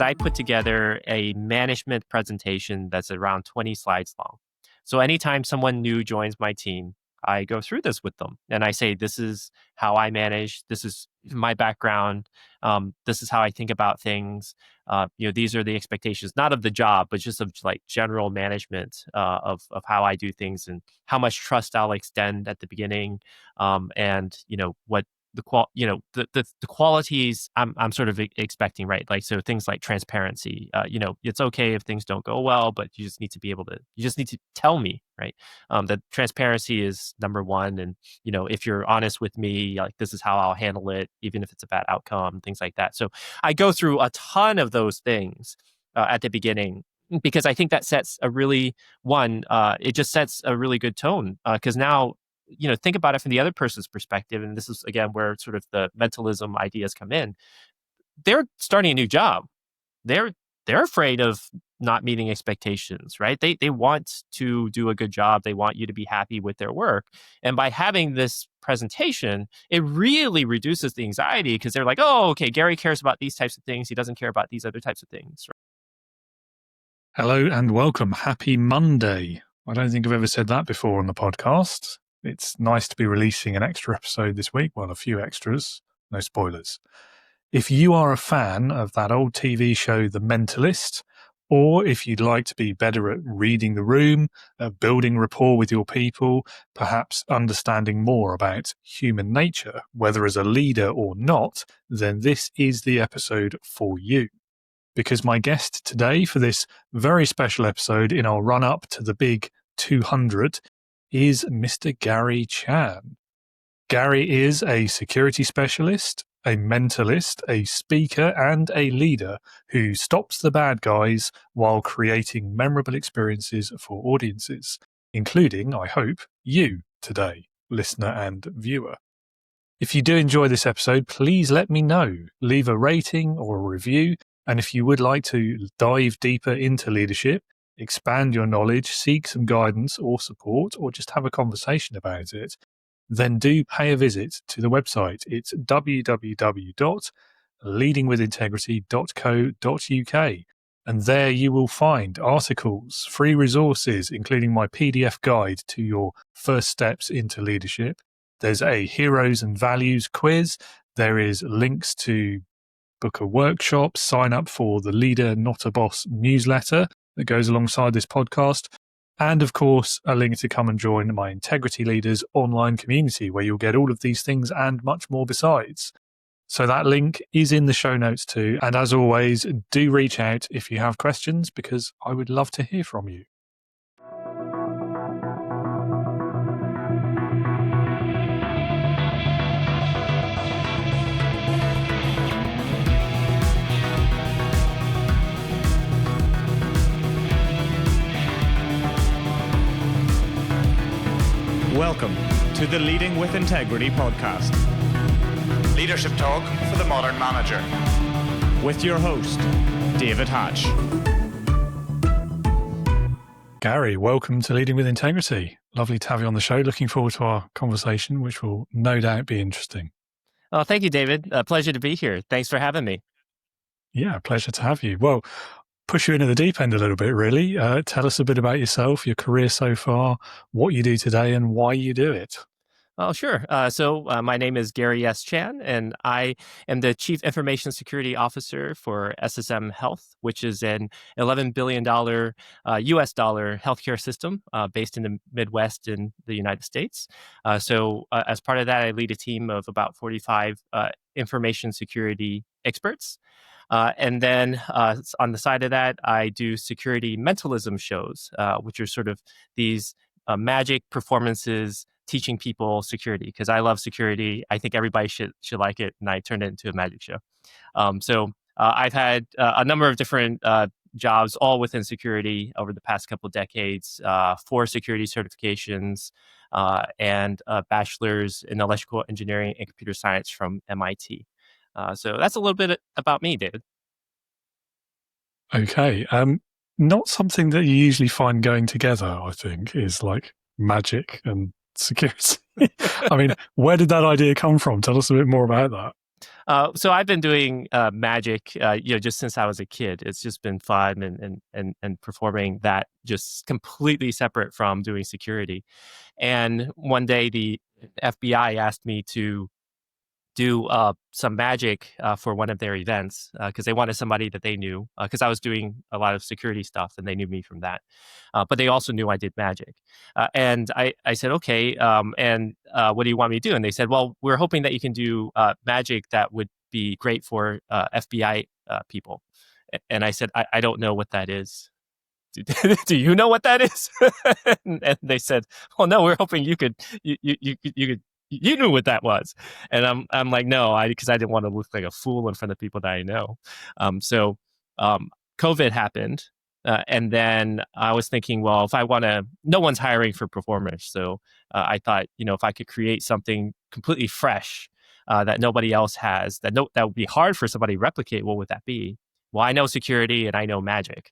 I put together a management presentation that's around 20 slides long. So anytime someone new joins my team, I go through this with them and I say, this is how I manage. This is my background. This is how I think about things. These are the expectations, not of the job, but just of like general management of how I do things and how much trust I'll extend at the beginning. And what the qualities I'm sort of expecting, right? Like, so things like transparency, it's okay if things don't go well, but you just need to tell me, right? That transparency is number one. And, if you're honest with me, like, this is how I'll handle it, even if it's a bad outcome, things like that. So I go through a ton of those things at the beginning, because I think that sets it just sets a really good tone. Because now, think about it from the other person's perspective. And this is, again, where sort of the mentalism ideas come in. They're starting a new job. They're afraid of not meeting expectations, right? They want to do a good job. They want you to be happy with their work. And by having this presentation, it really reduces the anxiety, because they're like, oh, okay, Gary cares about these types of things. He doesn't care about these other types of things. Right? Hello and welcome. Happy Monday. I don't think I've ever said that before on the podcast. It's nice to be releasing an extra episode this week. Well, a few extras. No spoilers. If you are a fan of that old TV show, The Mentalist, or if you'd like to be better at reading the room, building rapport with your people, perhaps understanding more about human nature, whether as a leader or not, then this is the episode for you. Because my guest today for this very special episode in our run-up to the big 200 is Mr. Gary Chan. Gary is a security specialist, a mentalist, a speaker, and a leader who stops the bad guys while creating memorable experiences for audiences, including, I hope, you today, listener and viewer. If you do enjoy this episode, please let me know. Leave a rating or a review. And if you would like to dive deeper into leadership, expand your knowledge, seek some guidance or support, or just have a conversation about it, then do pay a visit to the website. It's www.leadingwithintegrity.co.uk. And there you will find articles, free resources, including my PDF guide to your first steps into leadership. There's a heroes and values quiz. There is links to book a workshop, sign up for the Leader Not a Boss newsletter that goes alongside this podcast. And of course, a link to come and join my Integrity Leaders online community, where you'll get all of these things and much more besides. So that link is in the show notes too. And as always, do reach out if you have questions, because I would love to hear from you. Welcome to the Leading with Integrity podcast. Leadership talk for the modern manager. With your host, David Hatch. Gary, welcome to Leading with Integrity. Lovely to have you on the show. Looking forward to our conversation, which will no doubt be interesting. Oh, thank you, David. A pleasure to be here. Thanks for having me. Yeah, pleasure to have you. Well, push you into the deep end a little bit, really. Tell us a bit about yourself, your career so far, what you do today, and why you do it. Oh, sure. So my name is Gary S. Chan, and I am the Chief Information Security Officer for SSM Health, which is an $11 billion US dollar healthcare system based in the Midwest in the United States. So as part of that, I lead a team of about 45 information security experts. And then on the side of that, I do security mentalism shows, which are sort of these magic performances teaching people security, because I love security. I think everybody should like it, and I turned it into a magic show. So I've had a number of different jobs, all within security over the past couple of decades, 4 security certifications, and a bachelor's in electrical engineering and computer science from MIT. So that's a little bit about me, David. Okay. Not something that you usually find going together, I think, is like magic and security. I mean, where did that idea come from? Tell us a bit more about that. So I've been doing magic, just since I was a kid. It's just been fun and performing that just completely separate from doing security. And one day the FBI asked me to do some magic for one of their events because they wanted somebody that they knew because I was doing a lot of security stuff and they knew me from that. But they also knew I did magic. And I said, okay, and what do you want me to do? And they said, well, we're hoping that you can do magic that would be great for FBI people. And I said, I don't know what that is. Do you know what that is? And they said, well, no, we're hoping you could, you knew what that was. And I'm like, no, because I didn't want to look like a fool in front of people that I know. So COVID happened. And then I was thinking, well, if I want to, no one's hiring for performers. So I thought, if I could create something completely fresh that nobody else has, that would be hard for somebody to replicate, what would that be? Well, I know security and I know magic.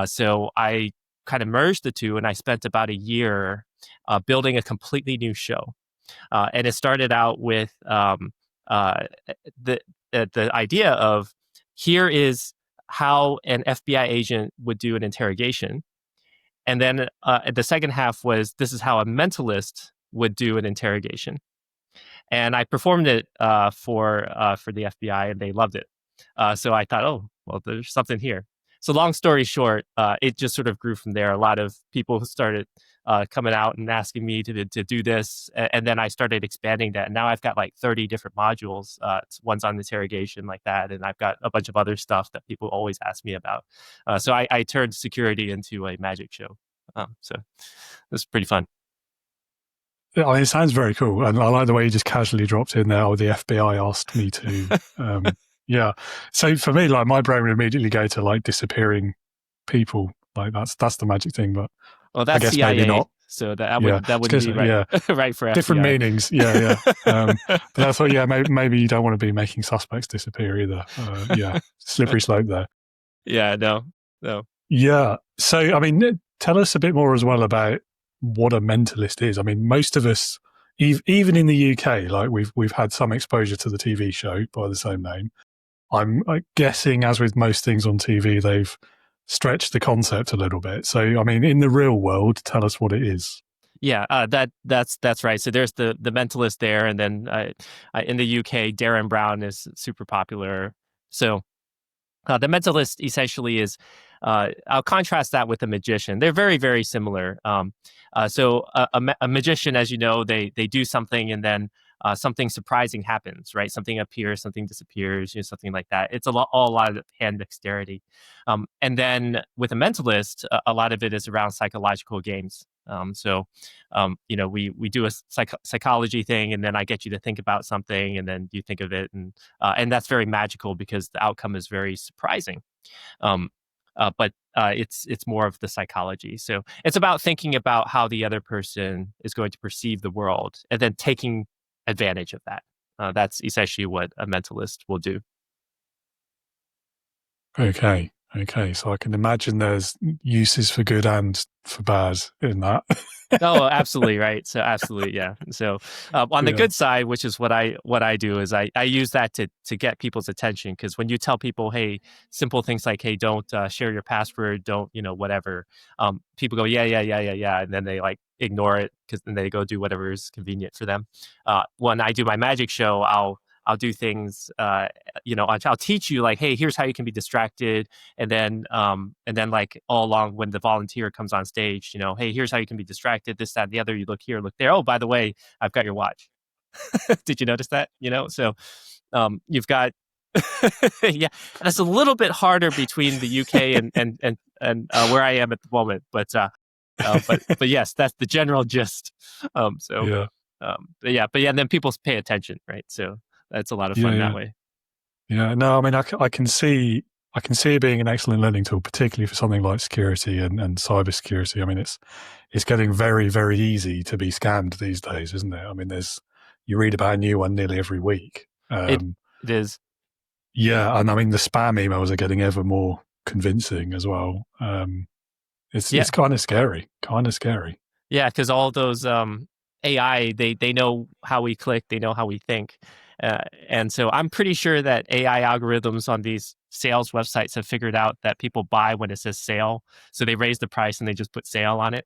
So I kind of merged the two, and I spent about a year building a completely new show. And it started out with the idea of, here is how an FBI agent would do an interrogation. And then the second half was, this is how a mentalist would do an interrogation. And I performed it for the FBI, and they loved it. So I thought, oh, well, there's something here. So long story short, it just sort of grew from there. A lot of people started coming out and asking me to do this. And then I started expanding that. And now I've got like 30 different modules. One's on interrogation like that. And I've got a bunch of other stuff that people always ask me about. So I turned security into a magic show. So it was pretty fun. Yeah, I mean, it sounds very cool. And I like the way you just casually dropped in there, oh, the FBI asked me to. Yeah. So for me, like, my brain would immediately go to like disappearing people. Like that's the magic thing. But well, that's I guess CIA, maybe not. So that wouldn't be right, right for different FBI. meanings. Yeah. But I thought, maybe you don't want to be making suspects disappear either. Slippery slope there. Yeah, no. Yeah. So, I mean, tell us a bit more as well about what a mentalist is. I mean, most of us, even in the UK, like we've had some exposure to the TV show by the same name. I'm guessing, as with most things on TV, they've stretched the concept a little bit. So, I mean, in the real world, tell us what it is. Yeah, that's right. So there's the Mentalist there, and then in the UK, Darren Brown is super popular. So the Mentalist essentially is, I'll contrast that with a magician. They're very, very similar. So a magician, as you know, they do something, and then something surprising happens, right? Something appears, something disappears, something like that. It's all a lot of hand dexterity. And then with a mentalist, a lot of it is around psychological games. We do a psychology thing, and then I get you to think about something, and then you think of it, and that's very magical because the outcome is very surprising. But it's more of the psychology. So it's about thinking about how the other person is going to perceive the world, and then taking advantage of that. That's essentially what a mentalist will do. Okay. So I can imagine there's uses for good and for bad in that. Oh, absolutely, right. So absolutely, yeah. So on the good side, which is what I do, is I use that to get people's attention, because when you tell people, hey, simple things like, hey, don't share your password, don't whatever, people go yeah, and then they like ignore it, because then they go do whatever is convenient for them. When I do my magic show, I'll do things, I'll teach you like, hey, here's how you can be distracted. And then like all along when the volunteer comes on stage, hey, here's how you can be distracted, this, that, and the other. You look here, look there. Oh, by the way, I've got your watch. Did you notice that? So you've got, yeah, that's a little bit harder between the UK and where I am at the moment. But yes, that's the general gist. And then people pay attention, right? So that's a lot of fun that way. Yeah, no, I mean, I can see it being an excellent learning tool, particularly for something like security and cybersecurity. I mean, it's getting very, very easy to be scammed these days, isn't it? I mean, you read about a new one nearly every week. It is. Yeah, and I mean, the spam emails are getting ever more convincing as well. It's kind of scary. Yeah, because all those AI, they know how we click, they know how we think. And so I'm pretty sure that AI algorithms on these sales websites have figured out that people buy when it says sale. So they raise the price and they just put sale on it.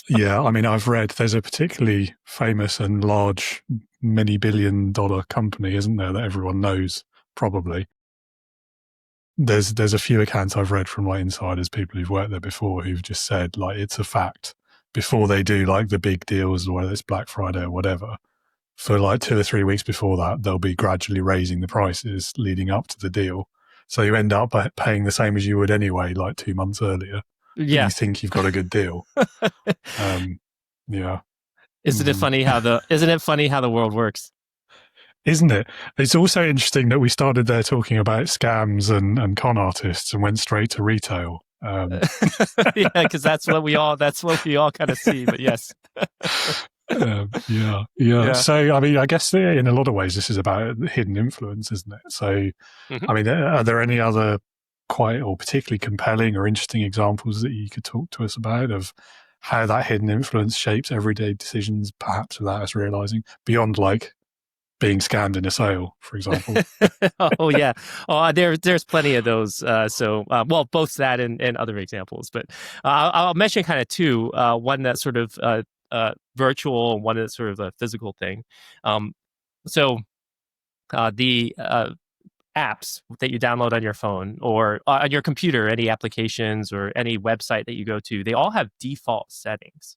Yeah, I mean, I've read there's a particularly famous and large many billion-dollar company, isn't there, that everyone knows probably. There's a few accounts I've read from like insiders, people who've worked there before, who've just said like it's a fact before they do like the big deals, whether it's Black Friday or whatever. For like 2 or 3 weeks before that, they'll be gradually raising the prices leading up to the deal. So you end up paying the same as you would anyway, like 2 months earlier. Yeah. But you think you've got a good deal. Yeah. Isn't it funny how the world works? Isn't it? It's also interesting that we started there talking about scams and con artists and went straight to retail. Yeah, because that's what we all kind of see. But yes. Yeah. So, I mean, I guess in a lot of ways, this is about hidden influence, isn't it? So, I mean, are there any other quite or particularly compelling or interesting examples that you could talk to us about of how that hidden influence shapes everyday decisions, perhaps without us realizing, beyond like being scammed in a sale, for example? Oh yeah. There's plenty of those. Well, both that and other examples. But I'll mention kind of two. One that's sort of virtual, and one that's sort of a physical thing. The apps that you download on your phone or on your computer, any applications or any website that you go to, they all have default settings.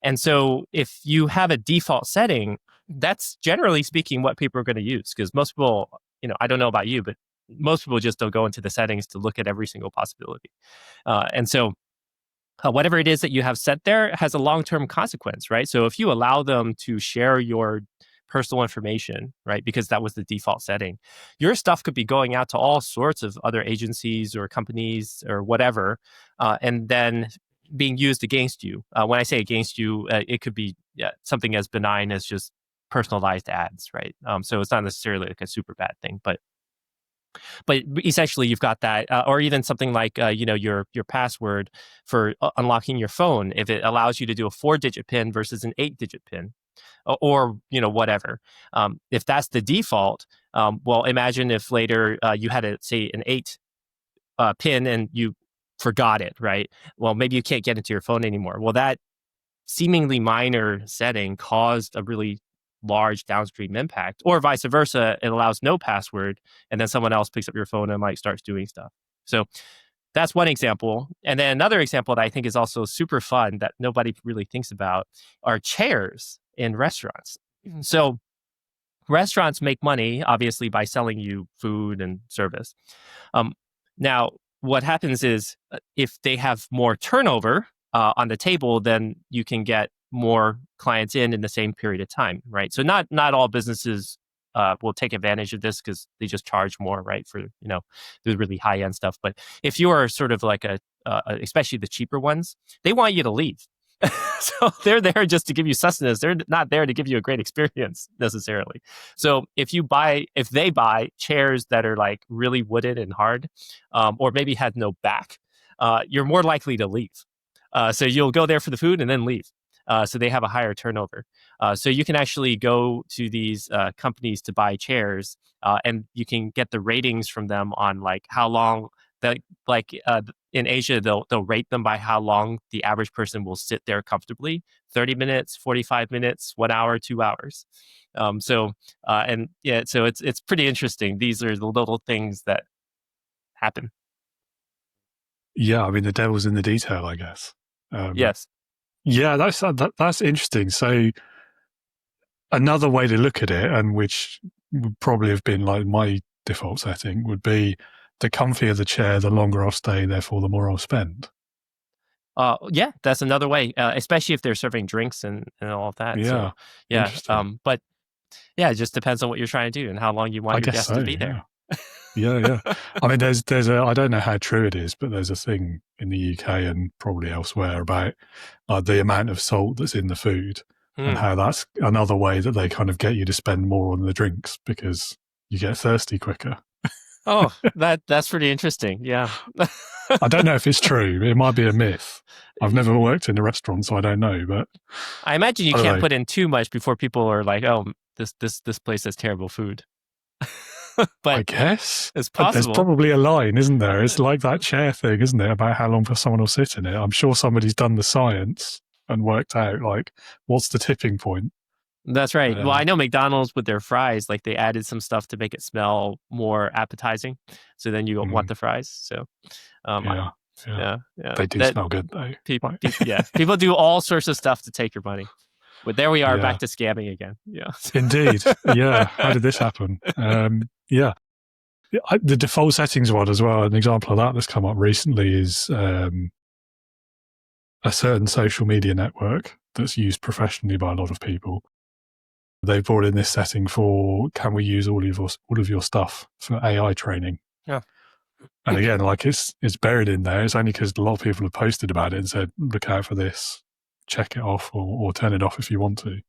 And so if you have a default setting, that's generally speaking what people are going to use, because most people, I don't know about you, but most people just don't go into the settings to look at every single possibility. And so whatever it is that you have set there has a long-term consequence, right? So if you allow them to share your personal information, right, because that was the default setting, your stuff could be going out to all sorts of other agencies or companies or whatever, and then being used against you. When I say against you, it could be something as benign as just personalized ads, right? So it's not necessarily like a super bad thing, but essentially you've got that, or even something like your password for unlocking your phone. If it allows you to do a 4-digit PIN versus an 8-digit PIN, or whatever. If that's the default, well, imagine if later you had say an 8 PIN and you forgot it, right? Well, maybe you can't get into your phone anymore. Well, that seemingly minor setting caused a really large downstream impact, or vice versa. It allows no password, and then someone else picks up your phone and like starts doing stuff. So that's one example. And then another example that I think is also super fun that nobody really thinks about are chairs in restaurants. So restaurants make money, obviously, by selling you food and service. Now, what happens is if they have more turnover on the table, then you can get more clients in the same period of time, right? So not all businesses will take advantage of this because they just charge more, right, for the really high end stuff. But if you are sort of like especially the cheaper ones, they want you to leave. So they're there just to give you sustenance. They're not there to give you a great experience necessarily. So if they buy chairs that are like really wooden and hard, or maybe had no back, you're more likely to leave. So you'll go there for the food and then leave. So they have a higher turnover. So you can actually go to these companies to buy chairs, and you can get the ratings from them on like how long in Asia, they'll rate them by how long the average person will sit there comfortably: 30 minutes, 45 minutes, 1 hour, 2 hours. So it's pretty interesting. These are the little things that happen. Yeah, I mean, the devil's in the detail, I guess. Yes. Yeah, that's interesting. So another way to look at it, and which would probably have been like my default setting, would be the comfier the chair, the longer I'll stay, therefore the more I'll spend. Yeah, that's another way, especially if they're serving drinks and all of that. Yeah. So, yeah. But yeah, it just depends on what you're trying to do and how long you want your guests to be there. Yeah. I mean, there's I don't know how true it is, but there's a thing in the UK and probably elsewhere about the amount of salt that's in the food and how that's another way that they kind of get you to spend more on the drinks because you get thirsty quicker. Oh, that's pretty interesting. Yeah. I don't know if it's true. It might be a myth. I've never worked in a restaurant, so I don't know. But I imagine you can't put in too much before people are like, oh, this place has terrible food. I But guess. it's But there's possible. probably a line, isn't there? It's like that chair thing, isn't it? About how long someone will sit in it. I'm sure somebody's done the science and worked out, like, what's the tipping point? That's right. Well, I know McDonald's with their fries, like they added some stuff to make it smell more appetizing. So then you want the fries. So, Yeah. yeah. They do smell good, though. People do all sorts of stuff to take your money. But there we are, Yeah. back to scamming again. Yeah. Indeed. Yeah. How did this happen? Yeah. The default settings one as well, an example of that that's come up recently is a certain social media network that's used professionally by a lot of people. They've brought in this setting for, can we use all of your stuff for AI training? Yeah. And again, like it's buried in there. It's only because a lot of people have posted about it and said, look out for this, check it off or turn it off if you want to.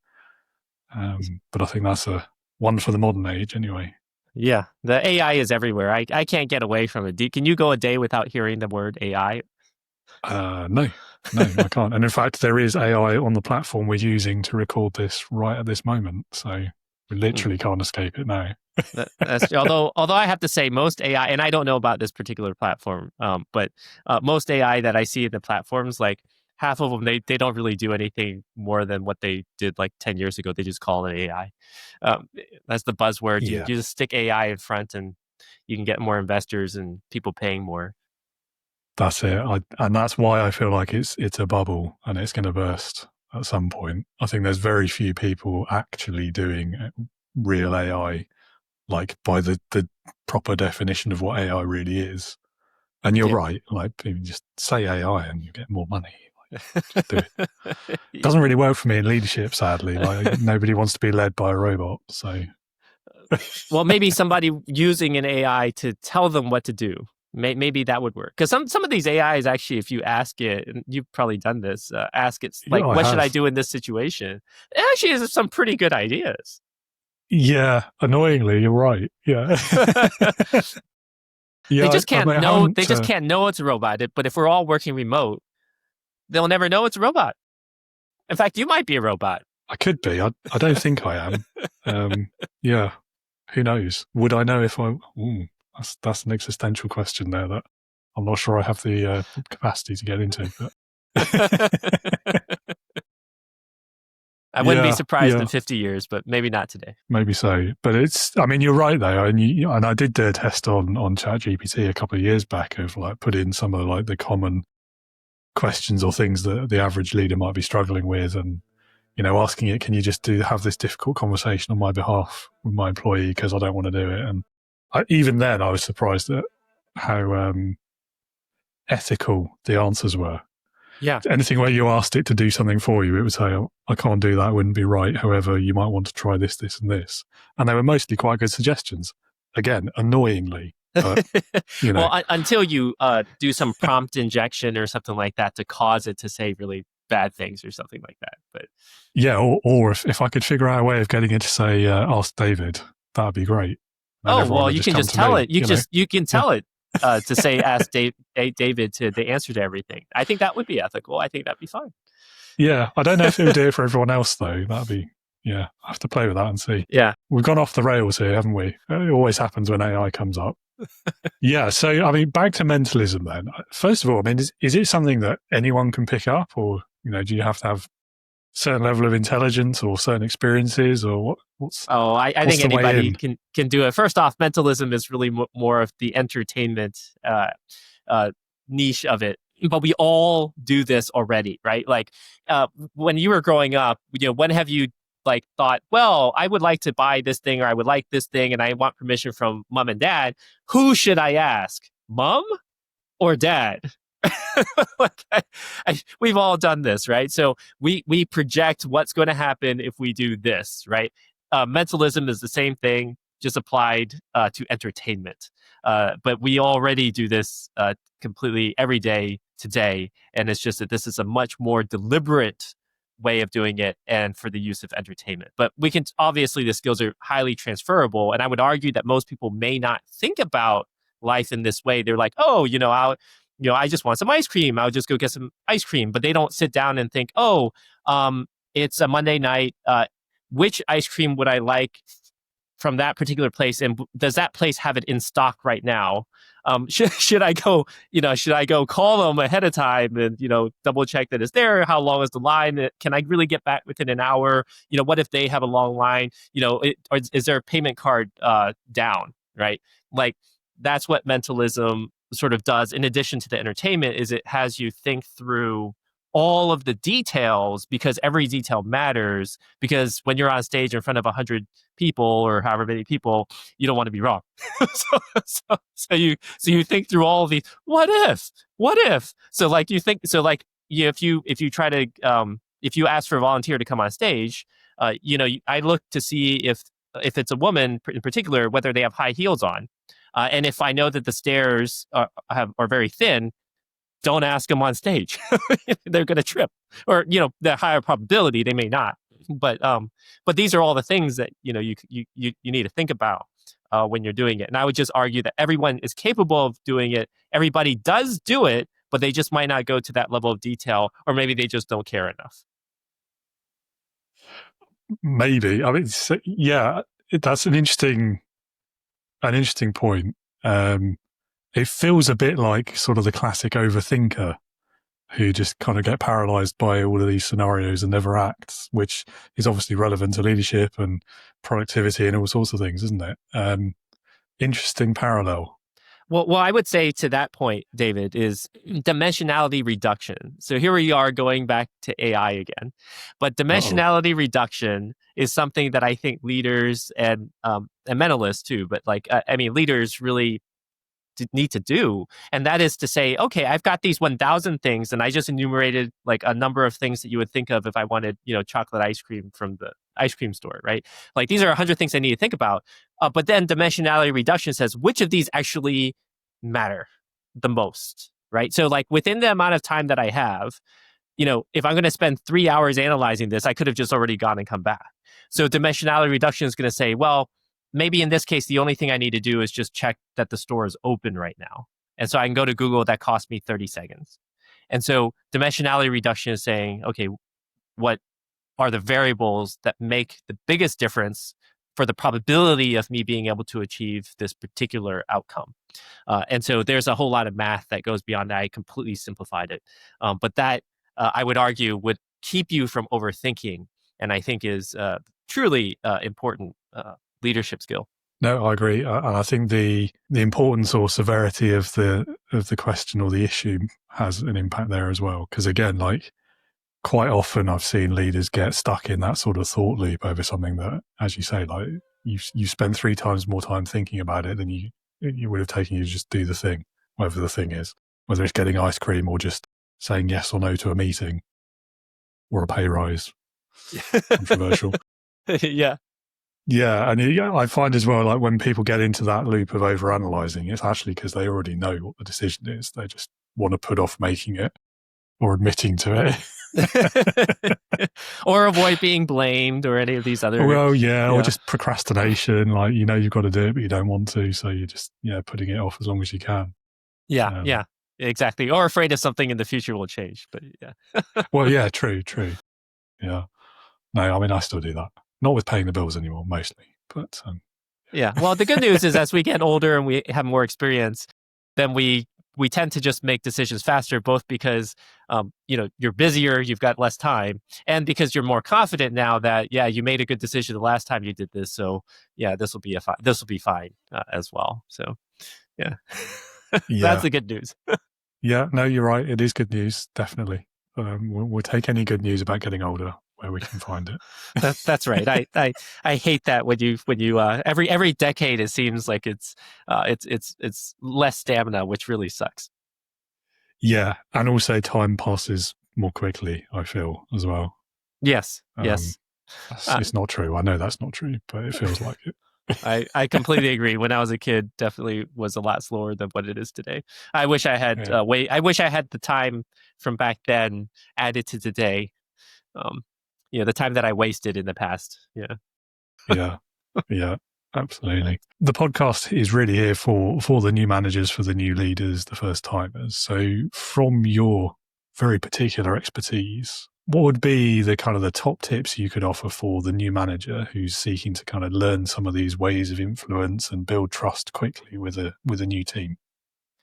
But I think that's one for the modern age anyway. Yeah, the AI is everywhere. I can't get away from it. Can you go a day without hearing the word AI? No, I can't. And in fact, there is AI on the platform we're using to record this right at this moment. So we literally can't escape it now. That's although I have to say most AI, and I don't know about this particular platform, but most AI that I see in the platforms, like half of them, they don't really do anything more than what they did like 10 years ago. They just call it AI. That's the buzzword. Yeah. You just stick AI in front and you can get more investors and people paying more. That's it. And that's why I feel like it's a bubble and it's going to burst at some point. I think there's very few people actually doing real AI, like by the proper definition of what AI really is. And you're right. Like, you just say AI and you get more money. Like, do it. It doesn't really work for me in leadership, sadly. Like, nobody wants to be led by a robot. So, well, maybe somebody using an AI to tell them what to do. Maybe that would work. Because some of these AIs, actually, if you ask it, and you've probably done this, ask it, like, what should I do in this situation? It actually has some pretty good ideas. Yeah, annoyingly, you're right. Yeah. Yeah, they just can't know. They just can't know it's a robot. But if we're all working remote, they'll never know it's a robot. In fact, you might be a robot. I could be. I don't think I am. Yeah. Who knows? Would I know if I? That's an existential question there that I'm not sure I have the capacity to get into. But I wouldn't be surprised in 50 years, but maybe not today. Maybe so. But I mean, you're right though. And I did do a test on ChatGPT a couple of years back of like put in some of like the common questions or things that the average leader might be struggling with, and asking it, can you just have this difficult conversation on my behalf with my employee because I don't want to do it. And even then, I was surprised at how ethical the answers were. Yeah. Anything where you asked it to do something for you, it would say, oh, I can't do that, it wouldn't be right. However, you might want to try this, this, and this. And they were mostly quite good suggestions. Again, annoyingly. But, well, until you do some prompt injection or something like that to cause it to say really bad things or something like that. But yeah, or if I could figure out a way of getting it to say, ask David, that'd be great. And well, you can just tell it. You can tell it to say, ask David to the answer to everything. I think that would be ethical. I think that'd be fine. Yeah, I don't know if it would do it for everyone else though. That'd be, I have to play with that and see. Yeah, we've gone off the rails here, haven't we? It always happens when AI comes up. Yeah, so I mean, back to mentalism then. First of all, I mean, is it something that anyone can pick up, or do you have to have a certain level of intelligence or certain experiences, or what's? Oh, I think anybody can do it. First off, mentalism is really more of the entertainment niche of it, but we all do this already, right? Like when you were growing up, when have you like thought, well, I would like to buy this thing, or I would like this thing, and I want permission from mom and dad. Who should I ask, mom or dad? We've all done this, right? So we project what's going to happen if we do this, right? Mentalism is the same thing, just applied to entertainment. But we already do this completely every day today, and it's just that this is a much more deliberate way of doing it and for the use of entertainment. But we can, obviously the skills are highly transferable, and I would argue that most people may not think about life in this way. They're like, oh, I just want some ice cream. I'll just go get some ice cream. But they don't sit down and think, it's a Monday night. which ice cream would I like from that particular place, and does that place have it in stock right now? Should I go, should I go call them ahead of time and, double check that it's there? How long is the line? Can I really get back within an hour? What if they have a long line? Or is their payment card down, right? Like, that's what mentalism sort of does, in addition to the entertainment, is it has you think through all of the details, because every detail matters, because when you're on stage in front of 100 people or however many people, you don't want to be wrong. so you think through all of these, what if, so like you think, so like if you try to if you ask for a volunteer to come on stage, I look to see if it's a woman in particular, whether they have high heels on, and if I know that the stairs are very thin, don't ask them on stage. They're going to trip, or the higher probability they may not. But these are all the things that you need to think about when you're doing it. And I would just argue that everyone is capable of doing it. Everybody does do it, but they just might not go to that level of detail, or maybe they just don't care enough. Maybe. I mean, yeah, that's an interesting point. It feels a bit like sort of the classic overthinker who just kind of get paralyzed by all of these scenarios and never acts, which is obviously relevant to leadership and productivity and all sorts of things, isn't it? Interesting parallel. Well, I would say to that point, David, is dimensionality reduction. So here we are going back to AI again. But dimensionality reduction is something that I think leaders and mentalists too, but leaders really need to do. And that is to say, okay, I've got these 1,000 things, and I just enumerated like a number of things that you would think of if I wanted, chocolate ice cream from the ice cream store, right? Like, these are 100 things I need to think about. But then dimensionality reduction says, which of these actually matter the most, right? So like within the amount of time that I have, if I'm going to spend 3 hours analyzing this, I could have just already gone and come back. So dimensionality reduction is going to say, well, maybe in this case, the only thing I need to do is just check that the store is open right now. And so I can go to Google, that cost me 30 seconds. And so dimensionality reduction is saying, okay, what are the variables that make the biggest difference for the probability of me being able to achieve this particular outcome? And so there's a whole lot of math that goes beyond that. I completely simplified it. But that, I would argue, would keep you from overthinking, and I think is truly important leadership skill. No, I agree, and I think the importance or severity of the question or the issue has an impact there as well. Because again, like, quite often I've seen leaders get stuck in that sort of thought loop over something that, as you say, like you spend 3 times more time thinking about it than you would have taken you to just do the thing, whatever the thing is, whether it's getting ice cream or just saying yes or no to a meeting or a pay rise. Controversial. Yeah, and I find as well, like, when people get into that loop of overanalyzing, it's actually because they already know what the decision is. They just want to put off making it or admitting to it. Or avoid being blamed or any of these other... Well, yeah, or just procrastination. Like, you've got to do it, but you don't want to. So you're just, putting it off as long as you can. Yeah, exactly. Or afraid of something in the future will change. But yeah. Well, yeah, true. Yeah. No, I mean, I still do that. Not with paying the bills anymore, mostly. But yeah. Well, the good news is, as we get older and we have more experience, then we tend to just make decisions faster, both because you're busier, you've got less time, and because you're more confident now that, yeah, you made a good decision the last time you did this. So yeah, this will be fine as well. So yeah. That's the good news. Yeah, no, you're right. It is good news, definitely. We'll take any good news about getting older where we can find it. That's right. I hate that when you every decade it seems like it's less stamina, which really sucks. Yeah, and also time passes more quickly, I feel, as well. Yes. It's not true. I know that's not true, but it feels like it. I completely agree. When I was a kid, definitely was a lot slower than what it is today. I wish I had I wish I had the time from back then added to today. The time that I wasted in the past. Yeah, absolutely. The podcast is really here for the new managers, for the new leaders, the first timers. So from your very particular expertise, what would be the kind of the top tips you could offer for the new manager who's seeking to kind of learn some of these ways of influence and build trust quickly with a new team?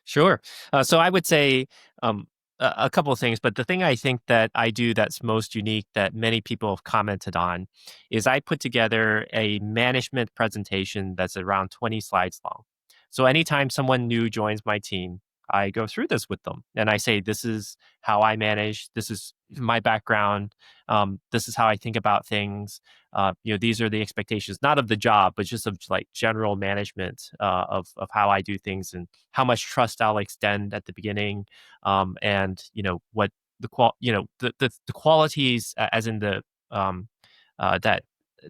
Sure. So I would say a couple of things, but the thing I think that I do that's most unique that many people have commented on is I put together a management presentation that's around 20 slides long. So anytime someone new joins my team, I go through this with them and I say, this is how I manage. This is my background. This is how I think about things. These are the expectations, not of the job, but just of like general management of how I do things and how much trust I'll extend at the beginning, and what the qualities as in the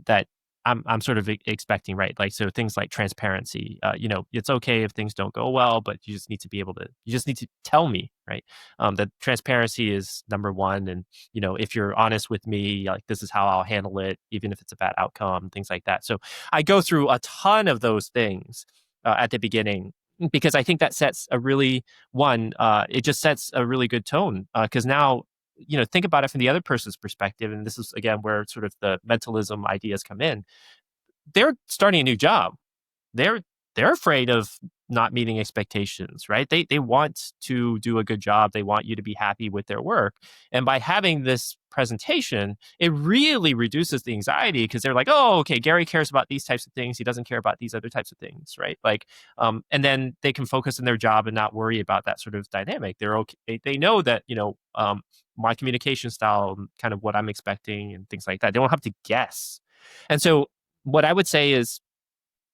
that I'm sort of expecting, right? Like, so things like transparency, it's okay if things don't go well, but you just need to tell me, right? That transparency is number one. And, if you're honest with me, like, this is how I'll handle it, even if it's a bad outcome, things like that. So I go through a ton of those things at the beginning, because I think that sets it just sets a really good tone. Because now, think about it from the other person's perspective. And this is, again, where sort of the mentalism ideas come in. They're starting a new job. They're afraid of not meeting expectations, right? They want to do a good job. They want you to be happy with their work. And by having this presentation, it really reduces the anxiety, because they're like, oh, okay, Gary cares about these types of things. He doesn't care about these other types of things, right? Like, and then they can focus on their job and not worry about that sort of dynamic. They're okay. They know that, my communication style, kind of what I'm expecting and things like that. They don't have to guess. And so what I would say is,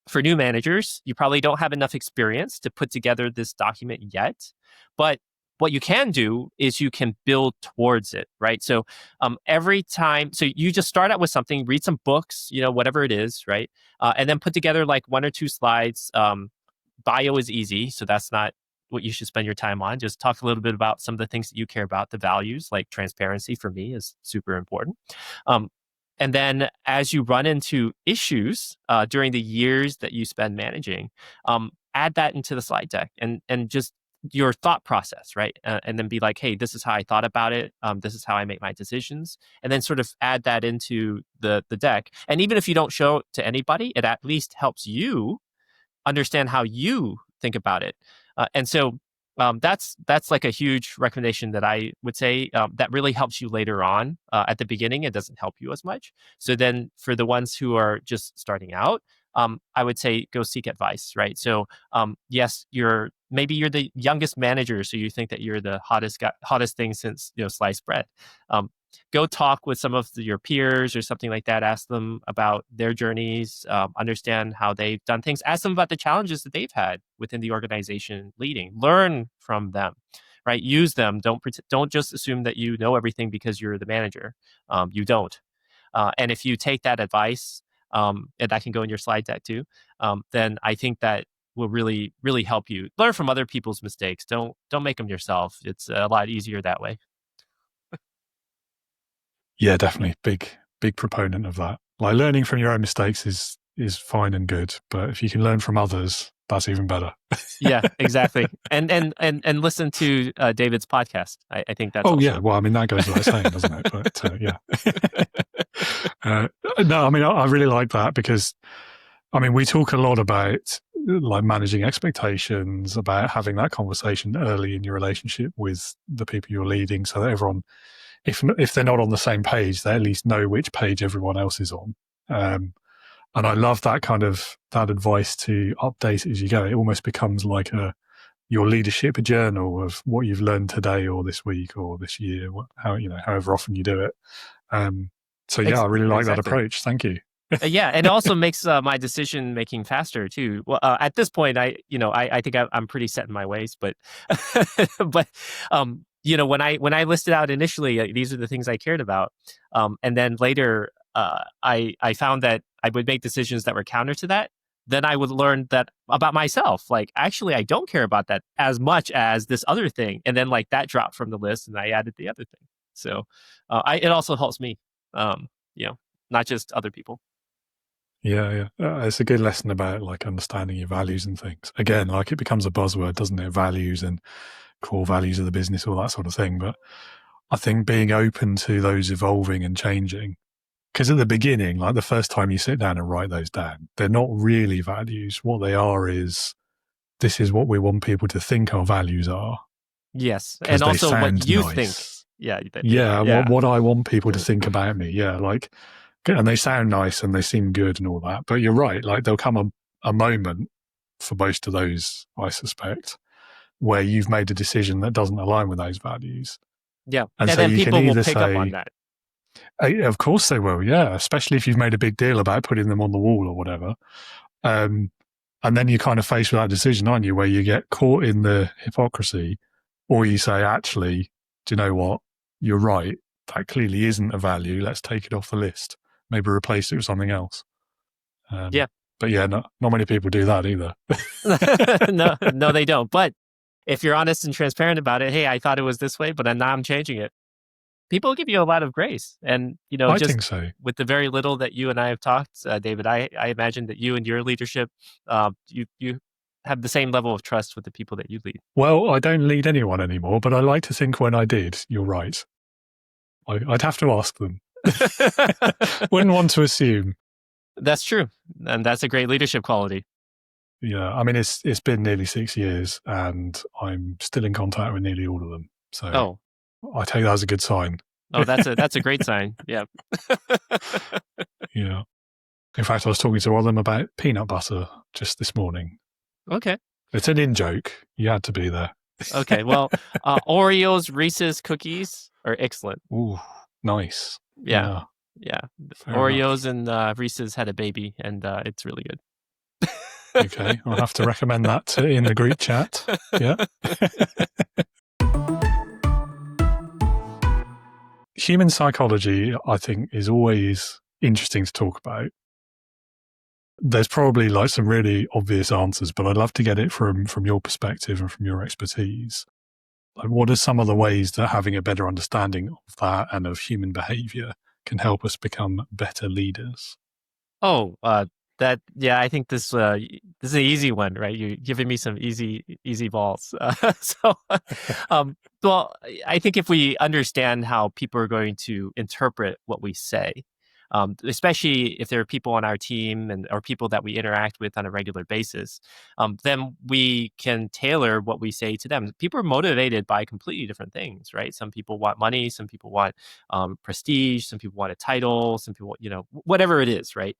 for new managers, you probably don't have enough experience to put together this document yet. But what you can do is you can build towards it, right? So every time, so you just start out with something, read some books, whatever it is, right? And then put together like 1 or 2 slides. Bio is easy, so that's not what you should spend your time on. Just talk a little bit about some of the things that you care about, the values, like transparency for me is super important. And then as you run into issues during the years that you spend managing, add that into the slide deck and just your thought process, right? And then be like, hey, this is how I thought about it. This is how I make my decisions. And then sort of add that into the deck. And even if you don't show it to anybody, it at least helps you understand how you think about it. And so that's like a huge recommendation that I would say that really helps you later on. At the beginning, it doesn't help you as much. So then for the ones who are just starting out, I would say go seek advice, right? So yes, maybe you're the youngest manager, so you think that you're the hottest thing since sliced bread. Go talk with some of your peers or something like that. Ask them about their journeys, understand how they've done things. Ask them about the challenges that they've had within the organization leading. Learn from them, right? Use them. Don't just assume that you know everything because you're the manager. You don't. And if you take that advice, and that can go in your slide deck too, then I think that will really, really help you. Learn from other people's mistakes. Don't make them yourself. It's a lot easier that way. Yeah, definitely. Big proponent of that. Like, learning from your own mistakes is fine and good, but if you can learn from others, that's even better. Yeah, exactly. And listen to David's podcast. I think that's yeah. Well, I mean, that goes without saying, doesn't it? But yeah. No, I mean, I really like that, because I mean, we talk a lot about like managing expectations, about having that conversation early in your relationship with the people you're leading, so that everyone, if they're not on the same page, they at least know which page everyone else is on. And I love that kind of that advice to update it as you go. It almost becomes like your leadership journal of what you've learned today or this week or this year, however often you do it. So yeah, I really like that approach. Thank you. Yeah, and it also makes my decision making faster too. Well, at this point, I think I'm pretty set in my ways, but when I listed out initially, these are the things I cared about, and then later I found that I would make decisions that were counter to that. Then I would learn that about myself. Like, actually, I don't care about that as much as this other thing, and then like that dropped from the list, and I added the other thing. So it also helps me, not just other people. Yeah. It's a good lesson about like understanding your values and things. Again, like, it becomes a buzzword, doesn't it? Values and core values of the business, all that sort of thing. But I think being open to those evolving and changing. Because at the beginning, like the first time you sit down and write those down, they're not really values. What they are is, this is what we want people to think our values are. Yes. Because And they also what sound you nice. think. Yeah. Yeah, Yeah. what I want people to think about me. Yeah, like, and they sound nice and they seem good and all that. But you're right, like there'll come a moment for most of those, I suspect, where you've made a decision that doesn't align with those values. Yeah. And so then you can people will either pick up say, on that. Of course they will, yeah, especially if you've made a big deal about putting them on the wall or whatever. And then you're kind of faced with that decision, aren't you, where you get caught in the hypocrisy, or you say, actually, do you know what? You're right. That clearly isn't a value. Let's take it off the list. Maybe replace it with something else. Yeah. But yeah, not many people do that either. No, they don't. But if you're honest and transparent about it, hey, I thought it was this way, but now I'm changing it. People give you a lot of grace. And, I just think so. with the very little that you and I have talked, David, I imagine that you and your leadership, you have the same level of trust with the people that you lead. Well, I don't lead anyone anymore, but I like to think when I did, you're right. I'd have to ask them. Wouldn't want to assume. That's true. And that's a great leadership quality. Yeah, I mean, it's been nearly 6 years and I'm still in contact with nearly all of them. So I take that as a good sign. Oh, that's a great sign. Yeah. Yeah. In fact, I was talking to one of them about peanut butter just this morning. Okay. It's an in-joke. You had to be there. Okay. Well, Oreos, Reese's cookies are excellent. Ooh, nice. Yeah. Fair Oreos and Reese's had a baby, and it's really good. Okay, I'll have to recommend that in the group chat. Yeah. Human psychology, I think, is always interesting to talk about. There's probably like some really obvious answers, but I'd love to get it from your perspective and from your expertise. Like, what are some of the ways that having a better understanding of that and of human behavior can help us become better leaders? Oh, I think this is an easy one, right? You're giving me some easy balls. Well, I think if we understand how people are going to interpret what we say, especially if there are people on our team or people that we interact with on a regular basis, then we can tailor what we say to them. People are motivated by completely different things, right? Some people want money, some people want prestige, some people want a title, some people, whatever it is, right?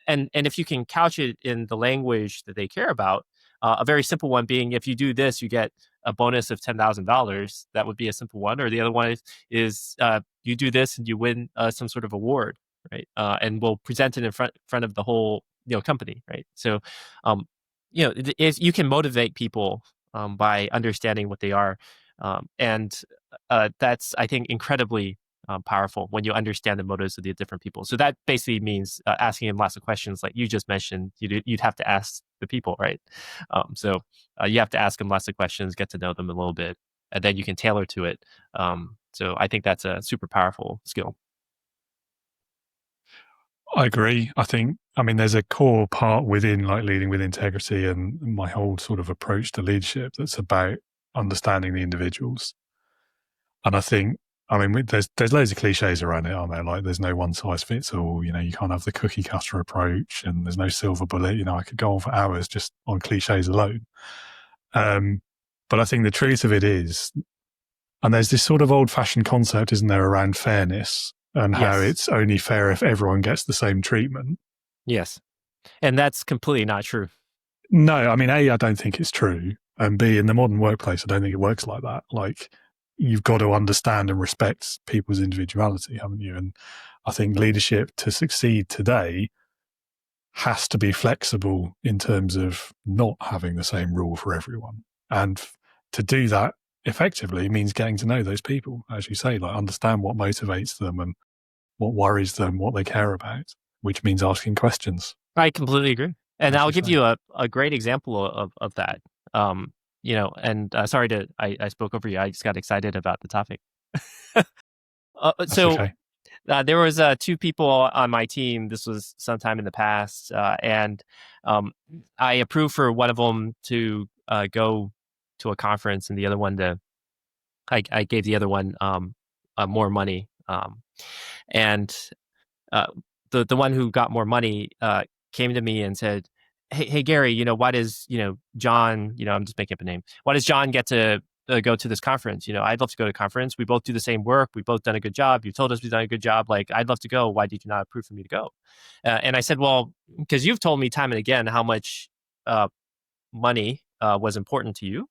And if you can couch it in the language that they care about, a very simple one being, if you do this, you get a bonus of $10,000. That would be a simple one. Or the other one is you do this and you win some sort of award, right? And we'll present it in front of the whole company, right? So, if you can motivate people by understanding what they are, and that's, I think, incredibly powerful when you understand the motives of the different people. So that basically means asking them lots of questions, like you just mentioned. You'd have to ask the people, right? So you have to ask them lots of questions, get to know them a little bit, and then you can tailor to it. So I think that's a super powerful skill. I agree. I mean, there's a core part within like leading with integrity and my whole sort of approach to leadership that's about understanding the individuals. And I mean, there's loads of cliches around it, aren't there? Like, there's no one size fits all. You can't have the cookie cutter approach, and there's no silver bullet. I could go on for hours just on cliches alone. But I think the truth of it is, and there's this sort of old-fashioned concept, isn't there, around fairness and how it's only fair if everyone gets the same treatment. Yes, and that's completely not true. No, I mean, A, I don't think it's true, and B, in the modern workplace, I don't think it works like that. Like, you've got to understand and respect people's individuality, haven't you? And I think leadership to succeed today has to be flexible in terms of not having the same rule for everyone. And to do that effectively means getting to know those people, as you say, like understand what motivates them and what worries them, what they care about, which means asking questions. I completely agree. And I'll give you a great example of that. And sorry I spoke over you. I just got excited about the topic. There was 2 people on my team. This was sometime in the past. And I approved for one of them to go to a conference and the other one I gave the other one more money. And the one who got more money came to me and said, hey Gary, why does John, I'm just making up a name, why does John get to go to this conference? I'd love to go to a conference. We both do the same work. We both done a good job. You told us we've done a good job. Like, I'd love to go. Why did you not approve for me to go? And I said, well, because you've told me time and again how much money was important to you.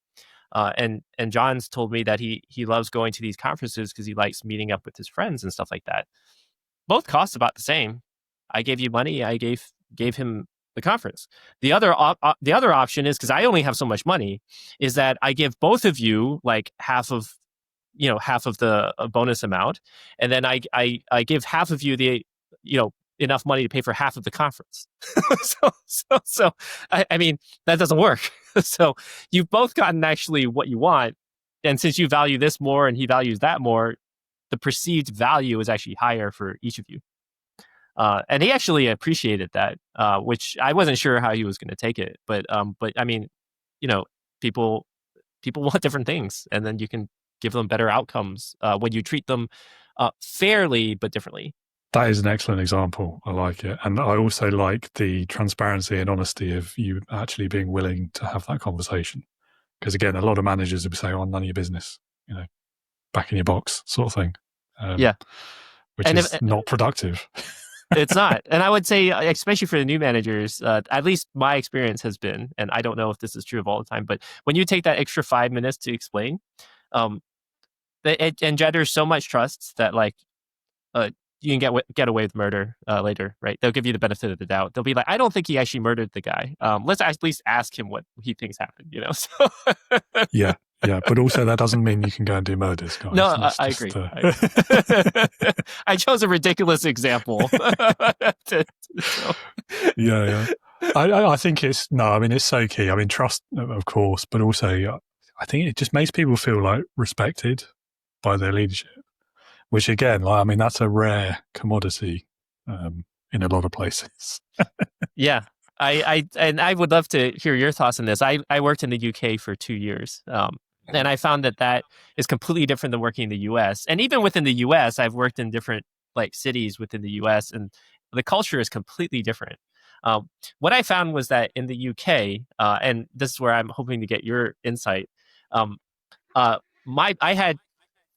And John's told me that he loves going to these conferences because he likes meeting up with his friends and stuff like that. Both cost about the same. I gave you money. I gave him the conference. The other option is, because I only have so much money, is that I give both of you like half of the bonus amount, and then I give half of you the enough money to pay for half of the conference. so I mean, that doesn't work. So you've both gotten actually what you want, and since you value this more and he values that more, the perceived value is actually higher for each of you. And he actually appreciated that, which I wasn't sure how he was going to take it. But I mean, people want different things, and then you can give them better outcomes when you treat them fairly but differently. That is an excellent example. I like it. And I also like the transparency and honesty of you actually being willing to have that conversation. Because again, a lot of managers would say, oh, none of your business, back in your box sort of thing. Yeah. Which is not productive. It's not. And I would say, especially for the new managers, at least my experience has been, and I don't know if this is true of all the time, but when you take that extra 5 minutes to explain, it engenders so much trust that you can get away with murder later, right? They'll give you the benefit of the doubt. They'll be like, I don't think he actually murdered the guy. Let's at least ask him what he thinks happened, So Yeah. But also that doesn't mean you can go and do murders, guys. No, I agree. I chose a ridiculous example. Yeah. I think it's so key. I mean, trust, of course, but also I think it just makes people feel like respected by their leadership. Which again, that's a rare commodity in a lot of places. Yeah, I would love to hear your thoughts on this. I worked in the UK for 2 years, and I found that is completely different than working in the US. And even within the US, I've worked in different cities within the US, and the culture is completely different. What I found was that in the UK, and this is where I'm hoping to get your insight. I had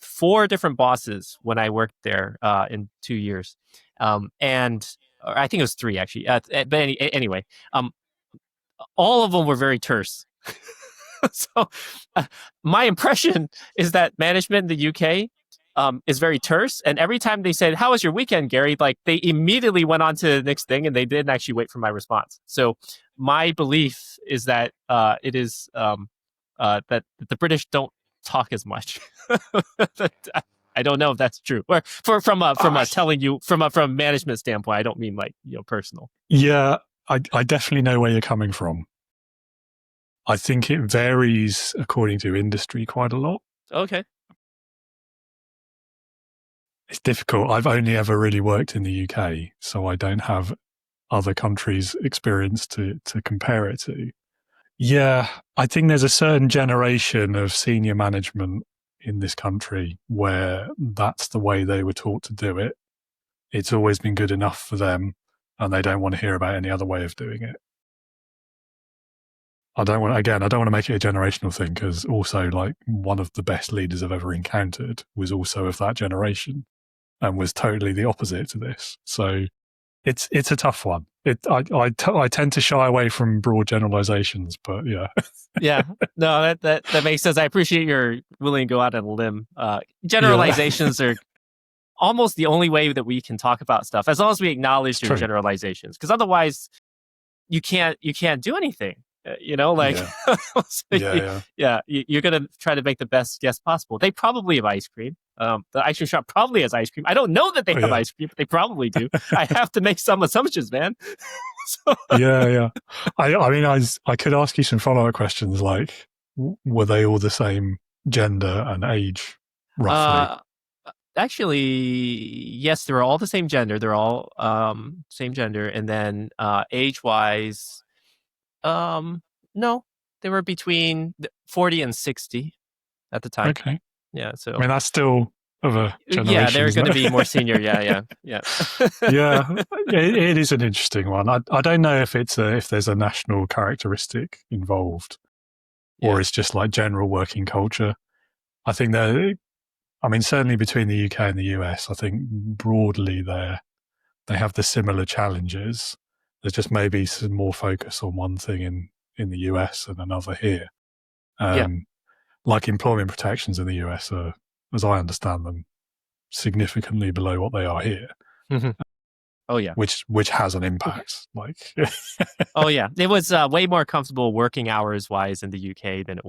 4 different bosses when I worked there in 2 years. And I think it was 3 actually. But anyway, all of them were very terse. So my impression is that management in the UK is very terse. And every time they said, how was your weekend, Gary? They immediately went on to the next thing, and they didn't actually wait for my response. So my belief is that it is that the British don't talk as much. I don't know if that's true. Or from a management standpoint, I don't mean personal. Yeah, I definitely know where you're coming from. I think it varies according to industry quite a lot. Okay. It's difficult. I've only ever really worked in the UK, so I don't have other countries' experience to compare it to. Yeah, I think there's a certain generation of senior management in this country where that's the way they were taught to do it. It's always been good enough for them, and they don't want to hear about any other way of doing it. I don't want to make it a generational thing, because also one of the best leaders I've ever encountered was also of that generation and was totally the opposite to this. So it's a tough one. I tend to shy away from broad generalizations, but yeah. Yeah, no, that makes sense. I appreciate you're willing to go out on a limb. Generalizations are almost the only way that we can talk about stuff, as long as we acknowledge your generalizations, because otherwise you can't do anything. You're gonna try to make the best guess possible. They probably have ice cream. The ice cream shop probably has ice cream. I don't know that they have ice cream, but they probably do. I have to make some assumptions, man. Yeah. I could ask you some follow-up questions, like, were they all the same gender and age, roughly? Actually, yes, they were all the same gender. They're all same gender, and then age-wise, no, they were between 40 and 60 at the time. Okay. Yeah, so that's still of a Yeah, generation, they're isn't going to it? be more senior. Yeah. Yeah, it is an interesting one. I don't know if if there's a national characteristic involved, or Yeah. it's just like general working culture. I think certainly between the UK and the US, I think broadly they have the similar challenges. There's just maybe some more focus on one thing in the US and another here. Yeah. Like employment protections in the US are, as I understand them, significantly below what they are here. Mhm. Oh yeah. Which has an impact. Like, Oh yeah. It was way more comfortable working hours wise in the UK than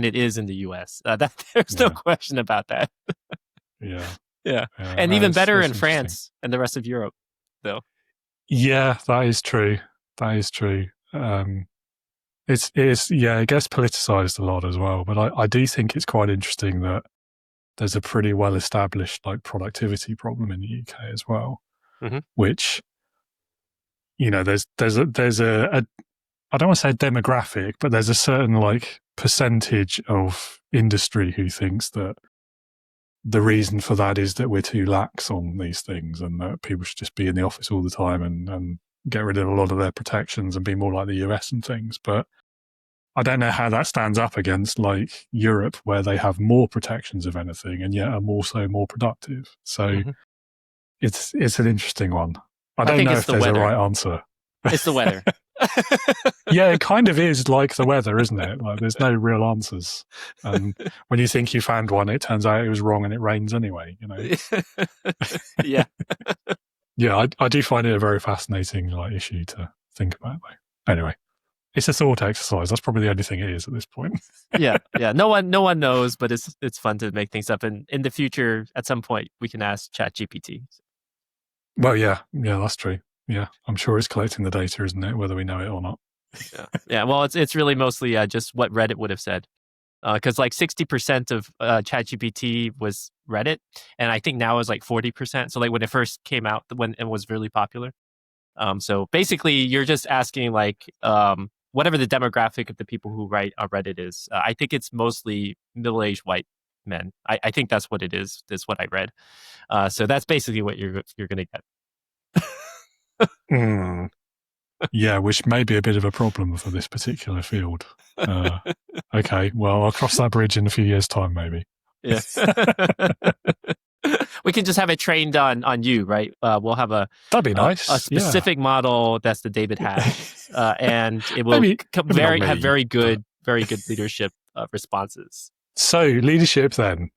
it is in the US. There's no Yeah. question about that. yeah, Yeah. yeah, And no, even better it's in interesting. France and the rest of Europe, though. Yeah, that is true. That is true. It gets politicized a lot as well. But I do think it's quite interesting that there's a pretty well established like productivity problem in the UK as well, Mhm. which, there's a I don't want to say demographic, but there's a certain like percentage of industry who thinks that the reason for that is that we're too lax on these things and that people should just be in the office all the time and get rid of a lot of their protections and be more like the US and things. But I don't know how that stands up against like Europe, where they have more protections of anything and yet are more productive. So Mhm. it's an interesting one. I I don't think know it's if the there's a weather. right answer. It's the weather. Yeah, it kind of is like the weather, isn't it? Like there's no real answers. And when you think you found one, it turns out it was wrong and it rains anyway, Yeah. Yeah, I do find it a very fascinating like issue to think about though. Anyway, it's a thought exercise. That's probably the only thing it is at this point. Yeah. No one knows, but it's fun to make things up. And in the future, at some point, we can ask ChatGPT. Well, yeah, that's true. Yeah, I'm sure it's collecting the data, isn't it? Whether we know it or not. Yeah. Well, it's really mostly just what Reddit would have said, because like 60% of ChatGPT was Reddit, and I think now is like 40%. So like when it first came out, when it was really popular. So basically, you're just asking like whatever the demographic of the people who write on Reddit is. I think it's mostly middle-aged white men. I think that's what it is. That's what I read. So that's basically what you're going to get. Mm. Yeah, which may be a bit of a problem for this particular field. Okay, well, I'll cross that bridge in a few years' time, maybe. Yeah. We can just have it trained on you, right? We'll have that'd be nice. A specific model that's the David Hatch, and it will maybe have very good leadership responses. So leadership, then,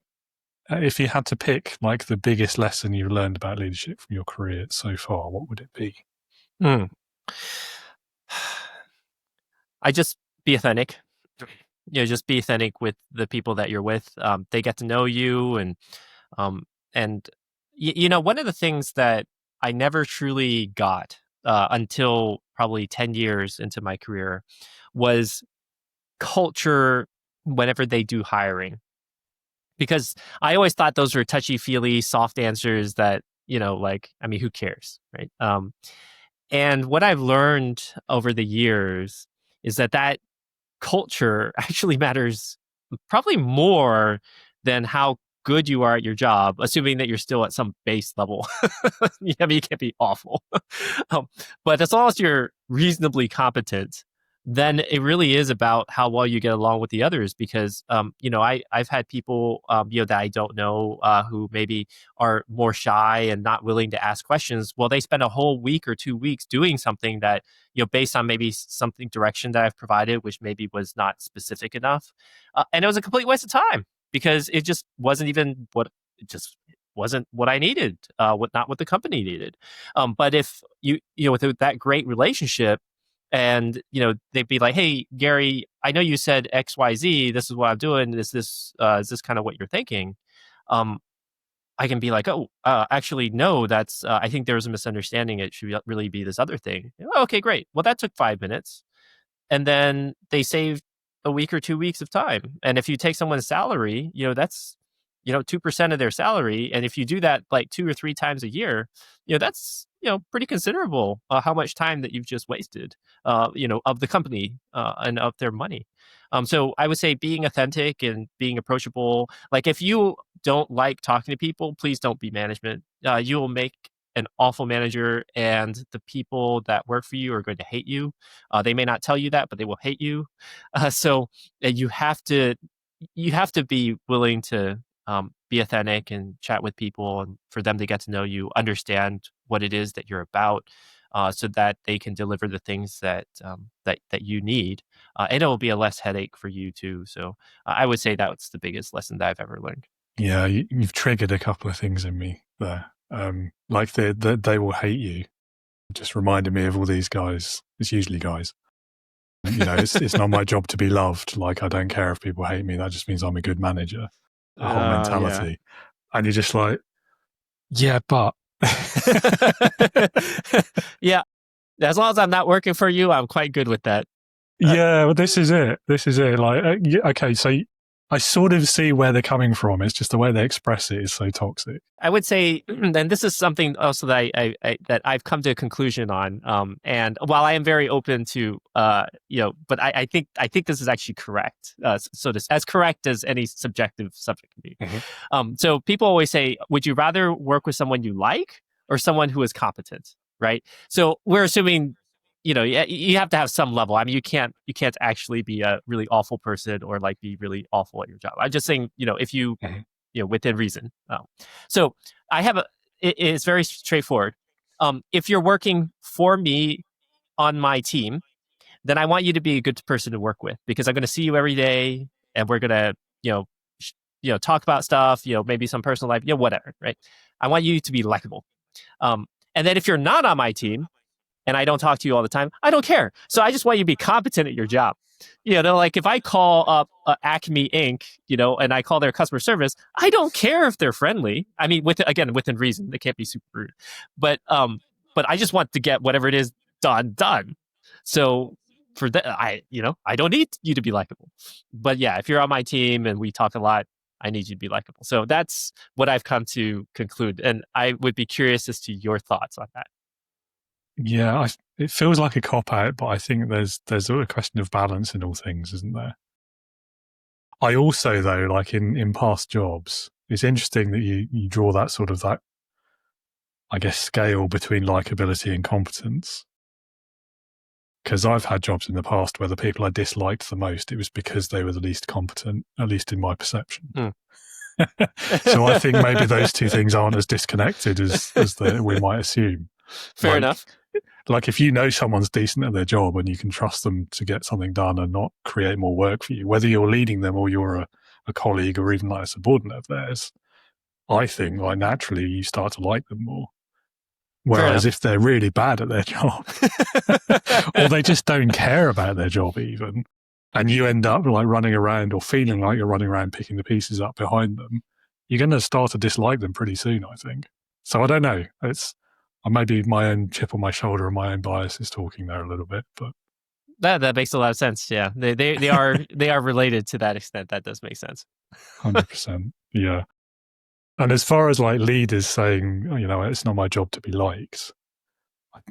if you had to pick like the biggest lesson you learned about leadership from your career so far, what would it be? I just be authentic. Just be authentic with the people that you're with. They get to know you, and one of the things that I never truly got until probably 10 years into my career was culture whenever they do hiring. Because I always thought those were touchy-feely, soft answers that, who cares, right? And what I've learned over the years is that culture actually matters probably more than how good you are at your job, assuming that you're still at some base level. You can't be awful. But as long as you're reasonably competent, then it really is about how well you get along with the others. Because, I've had people, that I don't know who maybe are more shy and not willing to ask questions. Well, they spend a whole week or 2 weeks doing something that, based on maybe something direction that I've provided, which maybe was not specific enough. And it was a complete waste of time because it just wasn't even wasn't what I needed, not what the company needed. But if with that great relationship, and they'd be like, "Hey, Gary, I know you said XYZ. This is what I'm doing. Is this kind of what you're thinking?" I can be like, "Oh, actually, no. That's I think there was a misunderstanding. It should really be this other thing." Oh, okay, great. Well, that took 5 minutes, and then they saved a week or 2 weeks of time. And if you take someone's salary, that's 2% of their salary, and if you do that like 2 or 3 times a year, that's pretty considerable. How much time that you've just wasted, of the company and of their money. So I would say being authentic and being approachable. Like if you don't like talking to people, please don't be management. You will make an awful manager, and the people that work for you are going to hate you. They may not tell you that, but they will hate you. So you have to be willing to be authentic and chat with people, and for them to get to know you, understand what it is that you're about, so that they can deliver the things that that you need, and it will be a less headache for you too. So I would say that's the biggest lesson that I've ever learned. Yeah, you've triggered a couple of things in me there. Like they will hate you. Just reminded me of all these guys. It's usually guys. It's not my job to be loved. Like, I don't care if people hate me. That just means I'm a good manager. The whole mentality. Yeah. And you're just like, yeah, but. Yeah. As long as I'm not working for you, I'm quite good with that. Yeah, well, this is it. Like, okay, so I sort of see where they're coming from. It's just the way they express it is so toxic. I would say, and this is something also that that I've come to a conclusion on. And while I am very open to, but I think this is actually correct. So this as correct as any subjective subject can be. Mm-hmm. So people always say, would you rather work with someone you like or someone who is competent? Right. So we're assuming, you have to have some level. I mean, you can't actually be a really awful person or like be really awful at your job. I'm just saying, if you, within reason. So I have it's very straightforward. If you're working for me on my team, then I want you to be a good person to work with, because I'm going to see you every day, and we're going to, talk about stuff, maybe some personal life, whatever, right? I want you to be likable. And then if you're not on my team, and I don't talk to you all the time, I don't care. So I just want you to be competent at your job. Like if I call up Acme Inc., and I call their customer service, I don't care if they're friendly. I mean, within reason. They can't be super rude. But I just want to get whatever it is done. So for that, I don't need you to be likable. But yeah, if you're on my team and we talk a lot, I need you to be likable. So that's what I've come to conclude. And I would be curious as to your thoughts on that. Yeah, it feels like a cop-out, but I think there's a question of balance in all things, isn't there? I also, though, like in past jobs, it's interesting that you draw that sort of that, I guess, scale between likability and competence. Because I've had jobs in the past where the people I disliked the most, it was because they were the least competent, at least in my perception. Mm. So I think maybe those two things aren't as disconnected as we might assume. Fair enough. Like if you know someone's decent at their job and you can trust them to get something done and not create more work for you, whether you're leading them or you're a colleague or even like a subordinate of theirs, I think like naturally you start to like them more. Whereas if they're really bad at their job or they just don't care about their job even, and you end up like running around or feeling like you're running around picking the pieces up behind them, you're going to start to dislike them pretty soon, I think. So I don't know. Maybe my own chip on my shoulder and my own bias is talking there a little bit, but that makes a lot of sense. Yeah, they are related to that extent. That does make sense. 100%. Yeah. And as far as like leaders saying, it's not my job to be liked,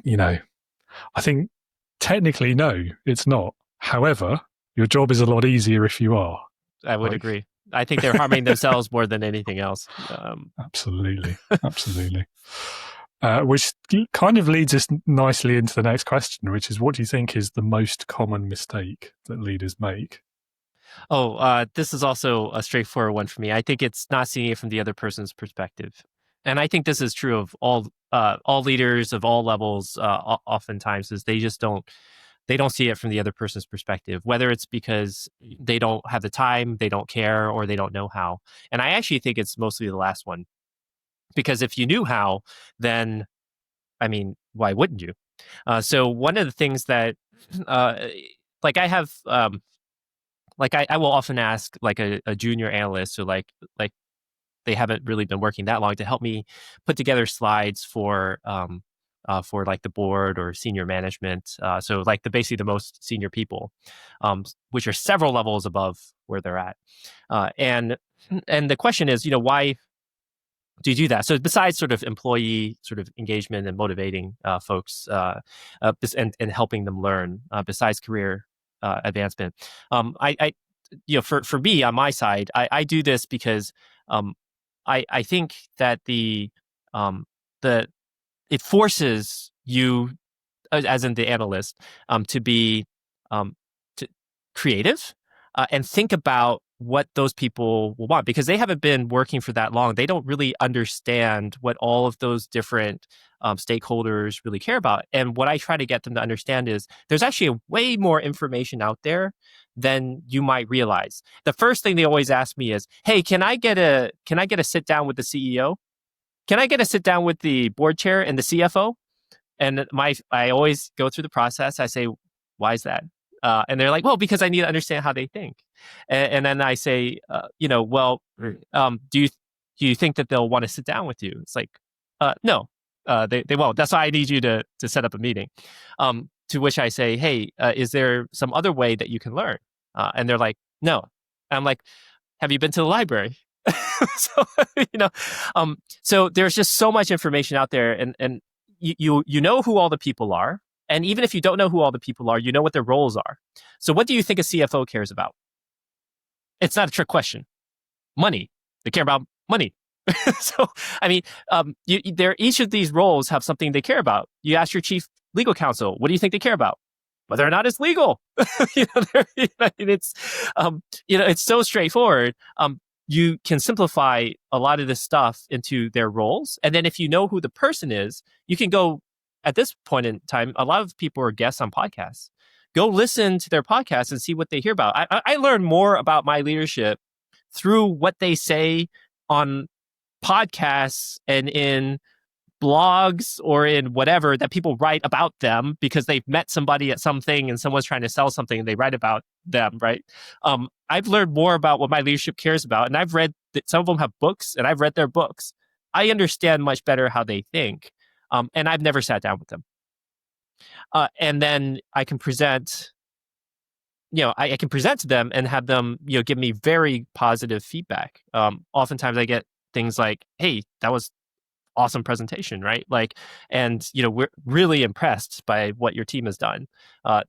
I think technically no, it's not. However, your job is a lot easier if you are. I would agree. I think they're harming themselves more than anything else. Absolutely. Which kind of leads us nicely into the next question, which is, what do you think is the most common mistake that leaders make? This is also a straightforward one for me. I think it's not seeing it from the other person's perspective. And I think this is true of all leaders of all levels, oftentimes, is they don't see it from the other person's perspective, whether it's because they don't have the time, they don't care, or they don't know how. And I actually think it's mostly the last one. Because if you knew how, then, I mean, why wouldn't you? So one of the things that, like I have, I will often ask like a junior analyst, or like they haven't really been working that long, to help me put together slides for like the board or senior management. So like basically the most senior people, which are several levels above where they're at. And the question is, why do you do that? So besides sort of employee sort of engagement and motivating folks and helping them learn, besides career advancement, for me on my side, I do this because I think that the it forces you, as in the analyst, to be to creative and think about what those people will want, because they haven't been working for that long. They don't really understand what all of those different stakeholders really care about. And what I try to get them to understand is there's actually way more information out there than you might realize. The first thing they always ask me is, "Hey, can I get a sit down with the CEO? Can I get a sit down with the board chair and the CFO?" And I always go through the process. I say, "Why is that?" And they're like, "Well, because I need to understand how they think." And then I say, "Well, do you think that they'll want to sit down with you?" It's like, "No, they won't. That's why I need you to set up a meeting." To which I say, "Hey, is there some other way that you can learn?" And they're like, "No." And I'm like, "Have you been to the library?" So so there's just so much information out there, and you know who all the people are. And even if you don't know who all the people are, you know what their roles are. So what do you think a CFO cares about? It's not a trick question. Money. They care about money. So, I mean, each of these roles have something they care about. You ask your chief legal counsel, what do you think they care about? Whether or not it's legal. It's so straightforward. You can simplify a lot of this stuff into their roles. And then if you know who the person is, you can go, at this point in time, a lot of people are guests on podcasts. Go listen to their podcasts and see what they hear about. I learn more about my leadership through what they say on podcasts and in blogs or in whatever that people write about them, because they've met somebody at something and someone's trying to sell something and they write about them, right? I've learned more about what my leadership cares about, and I've read that some of them have books, and I've read their books. I understand much better how they think, and I've never sat down with them. And then I can present, I can present to them and have them, give me very positive feedback. Oftentimes I get things like, "Hey, that was awesome presentation," right? And we're really impressed by what your team has done.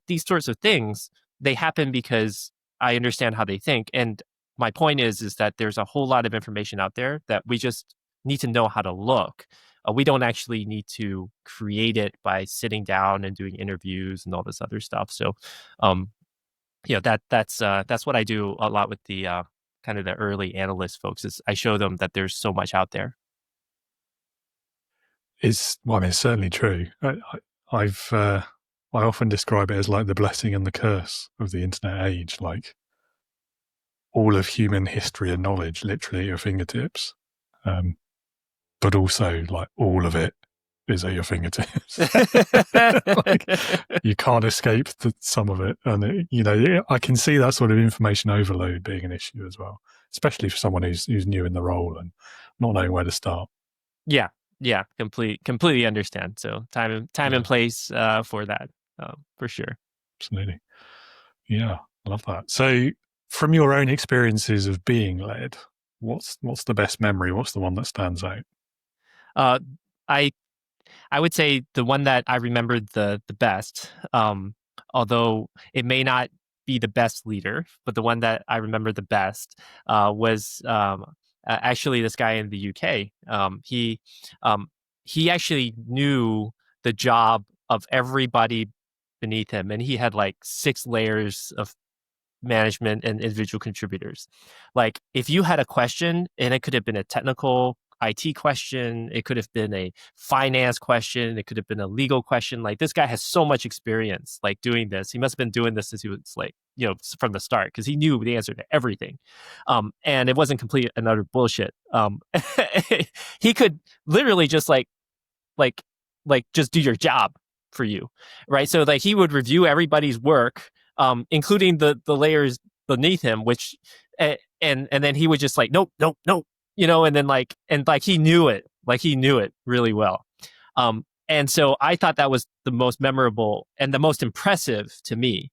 These sorts of things, they happen because I understand how they think. And my point is that there's a whole lot of information out there that we just need to know how to look. We don't actually need to create it by sitting down and doing interviews and all this other stuff. So, that's what I do a lot with the kind of the early analyst folks, is I show them that there's so much out there. It's certainly true. I often describe it as like the blessing and the curse of the internet age, like all of human history and knowledge literally at your fingertips, but also like all of it is at your fingertips. You can't escape some of it, and I can see that sort of information overload being an issue as well, especially for someone who's new in the role and not knowing where to start. Yeah, completely understand. So time and place for that, for sure. Absolutely. Yeah, I love that. So from your own experiences of being led, what's the best memory? What's the one that stands out? I would say the one that I remembered the best, although it may not be the best leader, but the one that I remember the best was actually this guy in the UK. He actually knew the job of everybody beneath him, and he had like 6 layers of management and individual contributors. Like, if you had a question, and it could have been a technical IT question, it could have been a finance question, it could have been a legal question. Like, this guy has so much experience like doing this. He must have been doing this since he was like, from the start, because he knew the answer to everything. And it wasn't complete and utter bullshit. He could literally just like just do your job for you, right? So like he would review everybody's work, including the layers beneath him, which and then he would just like, nope, and then he knew it really well. And so I thought that was the most memorable and the most impressive to me,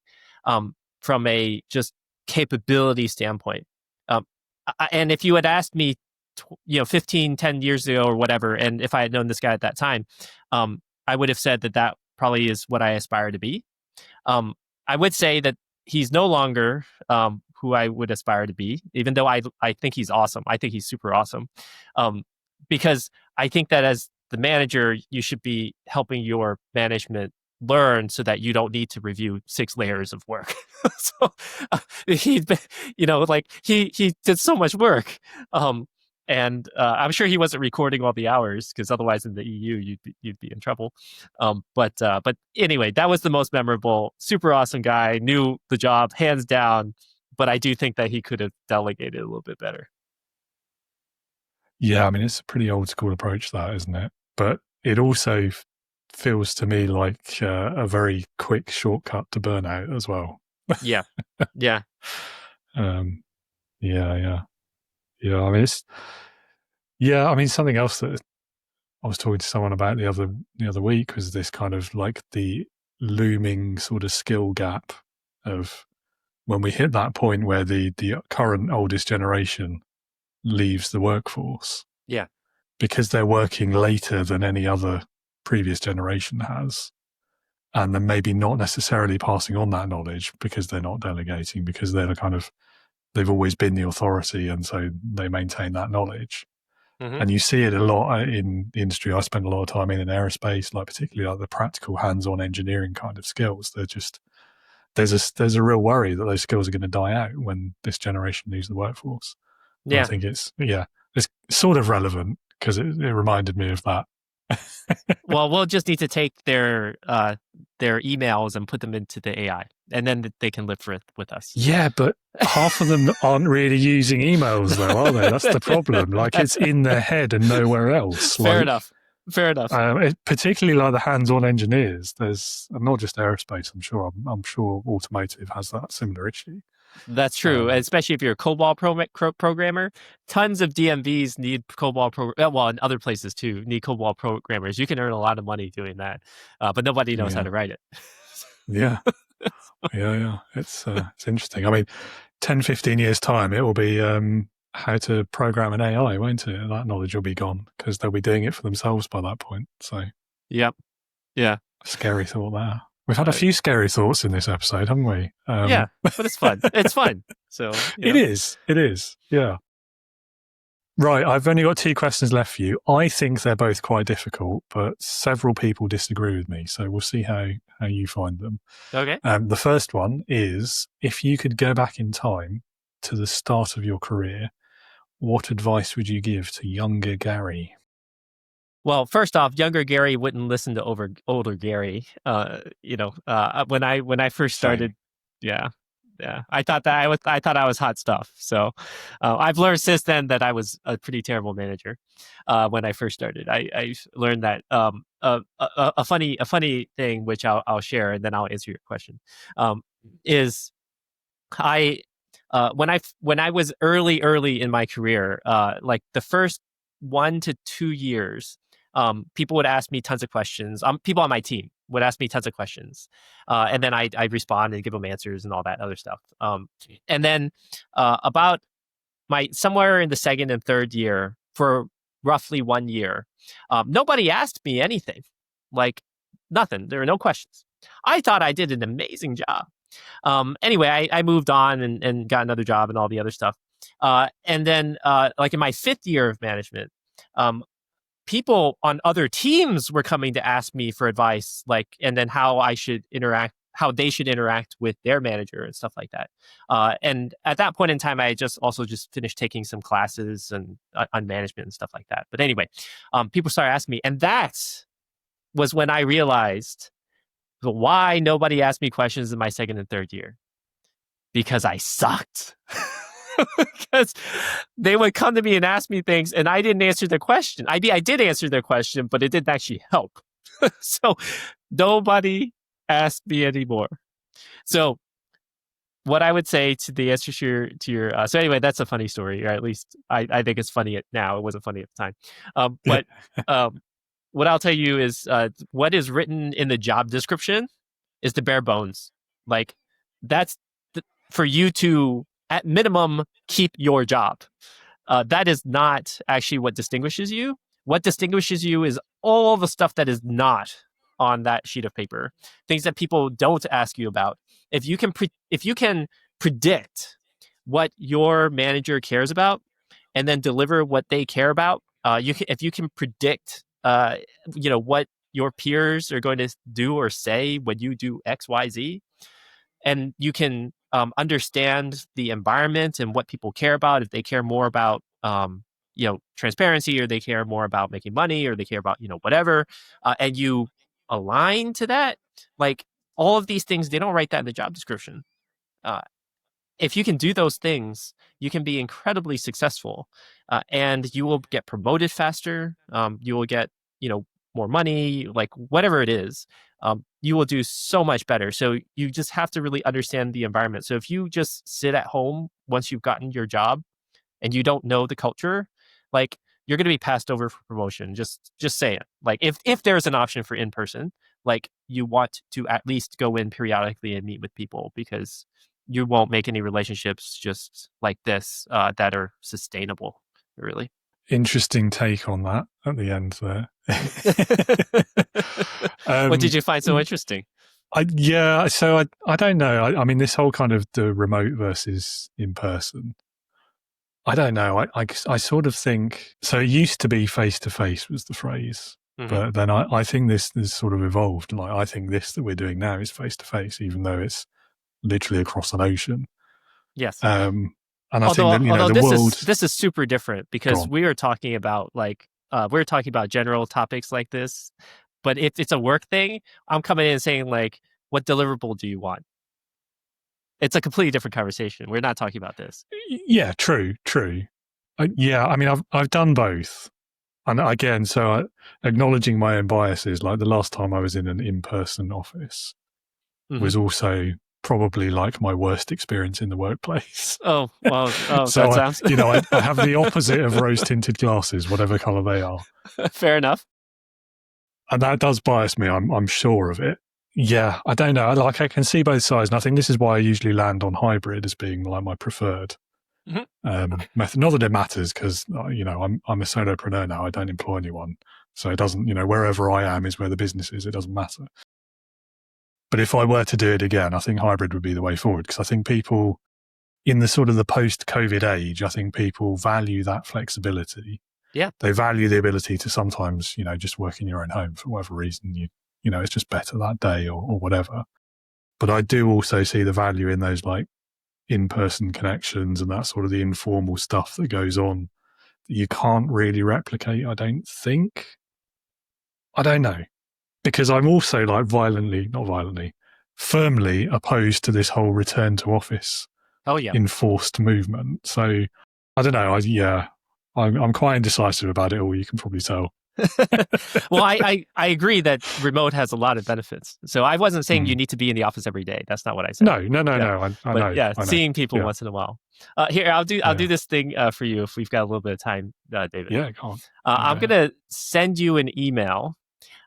from a just capability standpoint. And if you had asked me 10 years ago or whatever, and if I had known this guy at that time, I would have said that probably is what I aspire to be. I would say that he's no longer who I would aspire to be, even though I think he's awesome. I think he's super awesome. Because I think that as the manager, you should be helping your management learn so that you don't need to review 6 layers of work. So he did so much work. And I'm sure he wasn't recording all the hours, because otherwise in the EU you'd be in trouble. But anyway, that was the most memorable. Super awesome guy, knew the job hands down. But I do think that he could have delegated a little bit better. Yeah, I mean, it's a pretty old school approach, that, isn't it? But it also feels to me like a very quick shortcut to burnout as well. Yeah, yeah. Yeah. I mean, something else that I was talking to someone about the other week was this kind of like the looming sort of skill gap of when we hit that point where the current oldest generation leaves the workforce. Yeah. Because they're working later than any other previous generation has. And then maybe not necessarily passing on that knowledge because they're not delegating, because they're they've always been the authority, and so they maintain that knowledge. Mm-hmm. And you see it a lot in the industry. I spend a lot of time in aerospace, like particularly like the practical hands-on engineering kind of skills. They're just, there's a real worry that those skills are going to die out when this generation leaves the workforce. Yeah. And I think it's sort of relevant because it reminded me of that. Well, we'll just need to take their emails and put them into the AI, and then they can live with us. Yeah, but half of them aren't really using emails, though, are they? That's the problem. Like, it's in their head and nowhere else. Fair enough. Particularly like the hands-on engineers. There's not just aerospace. I'm sure automotive has that similar issue. That's true, especially if you're a COBOL programmer. Tons of DMVs need COBOL well, and other places too need COBOL programmers. You can earn a lot of money doing that, but nobody knows how to write it. Yeah. It's interesting. I mean, 10, 15 years time, it will be how to program an AI, won't it? That knowledge will be gone because they'll be doing it for themselves by that point. So, yep, yeah. Scary thought there. We've had a few scary thoughts in this episode, haven't we? Yeah, but it's fun. It's fun. So It is. Yeah. Right. I've only got 2 questions left for you. I think they're both quite difficult, but several people disagree with me. So we'll see how you find them. Okay. The first one is, if you could go back in time to the start of your career, what advice would you give to younger Gary? Well, first off, younger Gary wouldn't listen to older Gary. When I first started, yeah, I thought I was hot stuff. So I've learned since then that I was a pretty terrible manager. When I first started, I learned that a funny thing, which I'll share, and then I'll answer your question. Is when I was early in my career, like the first 1 to 2 years. People would ask me tons of questions. People on my team would ask me tons of questions. And then I'd respond and give them answers and all that other stuff. And then about somewhere in the second and third year, for roughly 1 year, nobody asked me anything. Like, nothing. There were no questions. I thought I did an amazing job. Anyway, I moved on and got another job and all the other stuff. And then like in my 5th year of management, people on other teams were coming to ask me for advice, and then how they should interact with their manager and stuff like that. And at that point in time, I just finished taking some classes on management and stuff like that. But anyway, people started asking me, and that was when I realized why nobody asked me questions in my second and third year, because I sucked. Because they would come to me and ask me things, and I didn't answer their question. I did answer their question, but it didn't actually help. So nobody asked me anymore. So what I would say to the answer to your so anyway, that's a funny story, or at least I think it's funny now. It wasn't funny at the time. But what I'll tell you is what is written in the job description is the bare bones. Like, that's for you to, at minimum, keep your job. That is not actually what distinguishes you. What distinguishes you is all the stuff that is not on that sheet of paper, things that people don't ask you about. If you can predict what your manager cares about and then deliver what they care about, if you can predict, what your peers are going to do or say when you do X, Y, Z, and you can understand the environment and what people care about, if they care more about transparency, or they care more about making money, or they care about whatever, and you align to that, like all of these things, they don't write that in the job description. If you can do those things, you can be incredibly successful, and you will get promoted faster. You will get more money, like whatever it is. You will do so much better. So you just have to really understand the environment. So if you just sit at home once you've gotten your job and you don't know the culture, like you're going to be passed over for promotion. Just say it. Like if there's an option for in person, like you want to at least go in periodically and meet with people, because you won't make any relationships just like this that are sustainable, really. Interesting take on that at the end there. What did you find so interesting? I don't know. I mean, this whole kind of the remote versus in person, I don't know. I sort of think, so it used to be face to face was the phrase, but then I think this sort of evolved. Like, I think this that we're doing now is face to face, even though it's literally across an ocean. Yes. And I think that this is super different, because we are talking about we're talking about general topics like this. But if it's a work thing, I'm coming in and saying, like, what deliverable do you want? It's a completely different conversation. We're not talking about this. Yeah, true. I mean, I've done both. And again, so acknowledging my own biases, like the last time I was in an in-person office was also probably like my worst experience in the workplace. Oh, well, so that sounds... I have the opposite of rose-tinted glasses, whatever colour they are. Fair enough. And that does bias me, I'm sure of it. Yeah, I don't know. Like, I can see both sides, and I think this is why I usually land on hybrid as being like my preferred method. Not that it matters, because I'm a solopreneur now. I don't employ anyone, so it doesn't. Wherever I am is where the business is. It doesn't matter. But if I were to do it again, I think hybrid would be the way forward, because I think people in the sort of the post-COVID age, I think people value that flexibility. Yeah, they value the ability to sometimes, just work in your own home for whatever reason. It's just better that day or whatever. But I do also see the value in those like in-person connections and that sort of the informal stuff that goes on that you can't really replicate, I don't think. I don't know. Because I'm also like firmly opposed to this whole return to office enforced movement. So I don't know. I'm quite indecisive about it all, you can probably tell. Well, I agree that remote has a lot of benefits. So I wasn't saying you need to be in the office every day. That's not what I said. No. I know. Yeah, I know. seeing people once in a while. Here, I'll do this thing for you if we've got a little bit of time, David. Yeah, go on. I'm going to send you an email.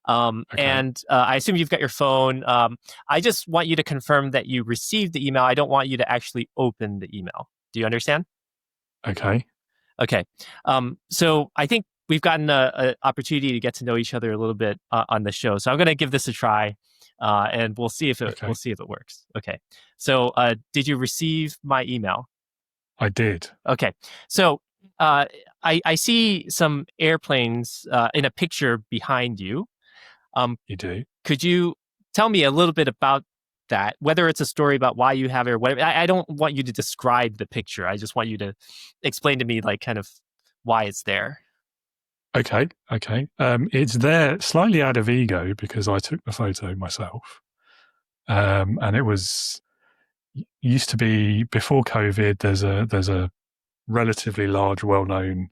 And I assume you've got your phone. I just want you to confirm that you received the email. I don't want you to actually open the email. Do you understand? Okay. So I think we've gotten an opportunity to get to know each other a little bit on the show. So I'm going to give this a try, and we'll see if it works. Okay. So did you receive my email? I did. Okay. So I see some airplanes in a picture behind you. You do. Could you tell me a little bit about that, whether it's a story about why you have it or whatever? I don't want you to describe the picture. I just want you to explain to me, like, kind of why it's there. Okay. It's there slightly out of ego because I took the photo myself. And it used to be before COVID. There's a relatively large, well-known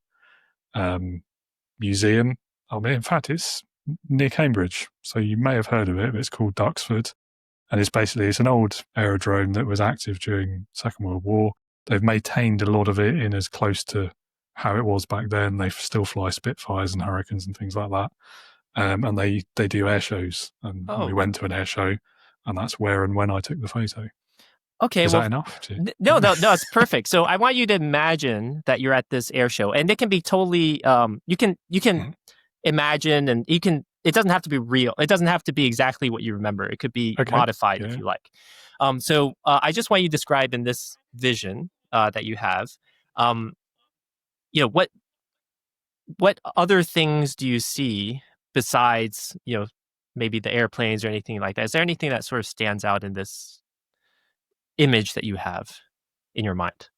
museum. I mean, in fact, it's near Cambridge, so you may have heard of it. It's called Duxford. And it's an old aerodrome that was active during Second World War. They've maintained a lot of it in as close to how it was back then. They still fly Spitfires and Hurricanes and things like that. And they do air shows. And we went to an air show, and that's where and when I took the photo. Okay, Is that enough? No, it's perfect. So I want you to imagine that you're at this air show, and it can be totally, you can imagine, and it doesn't have to be real. It doesn't have to be exactly what you remember. It could be modified if you like. So I just want you to describe in this vision, that you have, what other things do you see besides, maybe the airplanes or anything like that? Is there anything that sort of stands out in this image that you have in your mind?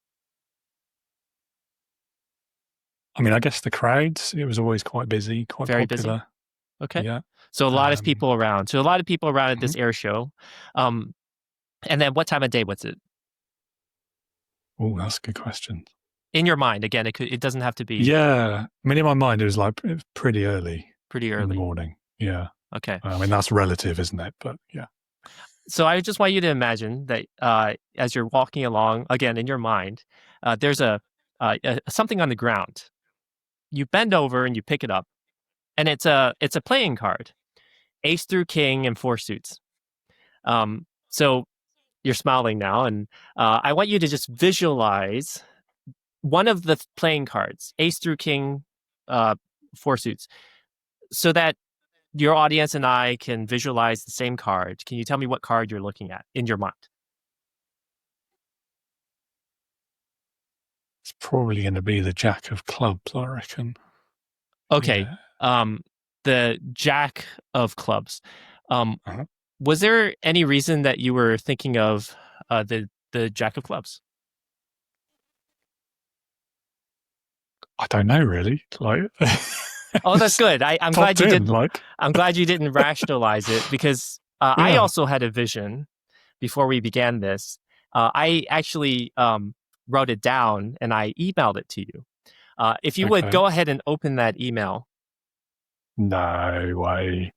I mean, I guess the crowds, it was always quite busy, quite Very busy? popular. Okay. Yeah. So a lot of people around. So a lot of people around at this air show. And then what time of day was it? Oh, that's a good question. In your mind, again, it doesn't have to be Yeah. I mean, in my mind, it was pretty early pretty in the early. morning. Yeah. Okay. I mean, that's relative, isn't it? But yeah. So I just want you to imagine that as you're walking along, again, in your mind, there's something on the ground. You bend over and you pick it up, and it's a playing card, ace through king and 4 suits. So you're smiling now, and I want you to just visualize one of the playing cards, ace through king, 4 suits, so that your audience and I can visualize the same card. Can you tell me what card you're looking at in your mind? It's probably going to be the Jack of Clubs, I reckon. Okay. Yeah. The Jack of Clubs. Was there any reason that you were thinking of the Jack of Clubs? I don't know, really. Oh, that's good. I'm glad you didn't. I'm glad you didn't rationalize it, because I also had a vision before we began this. I actually wrote it down and I emailed it to you. If you would go ahead and open that email. No way.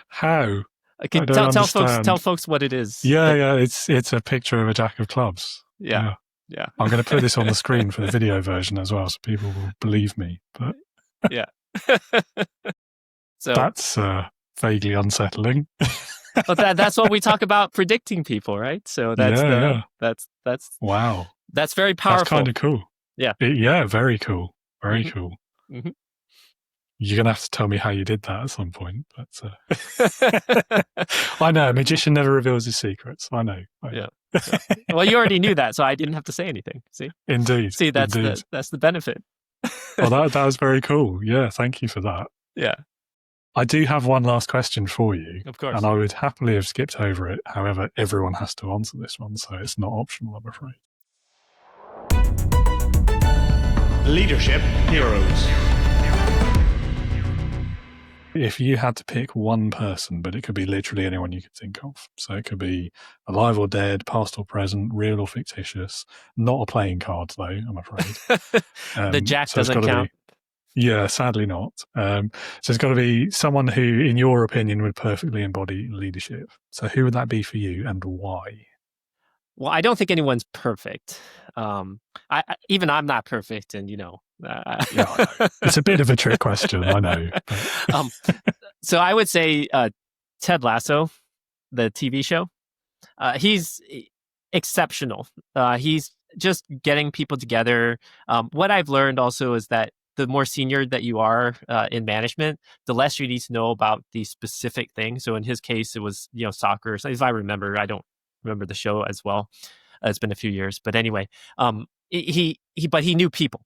How? Tell folks what it is. Yeah. It's a picture of a Jack of Clubs. Yeah. I'm going to put this on the screen for the video version as well, so people will believe me. But yeah. So that's vaguely unsettling. But that's what we talk about, predicting people, right? So that's wow. That's very powerful. That's kind of cool. Yeah. Very cool. Very cool. Mm-hmm. You're going to have to tell me how you did that at some point. But I know, a magician never reveals his secrets. I know. Yeah. Well, you already knew that, so I didn't have to say anything. See? Indeed. See, that's the benefit. Well, that was very cool. Yeah, thank you for that. Yeah. I do have one last question for you. Of course. And I would happily have skipped over it. However, everyone has to answer this one, so it's not optional, I'm afraid. Leadership Heroes. If you had to pick one person, but it could be literally anyone you could think of. So it could be alive or dead, past or present, real or fictitious. Not a playing card, though, I'm afraid. The Jack doesn't count. Yeah, sadly not. So it's got to be someone who, in your opinion, would perfectly embody leadership. So who would that be for you and why? Well, I don't think anyone's perfect. Even I'm not perfect, and it's a bit of a trick question, I know. So I would say Ted Lasso, the TV show. He's exceptional. He's just getting people together. What I've learned also is that the more senior that you are in management, the less you need to know about these specific things. So in his case, it was soccer. So if I remember, I don't remember the show as well. It's been a few years, but anyway, he knew people,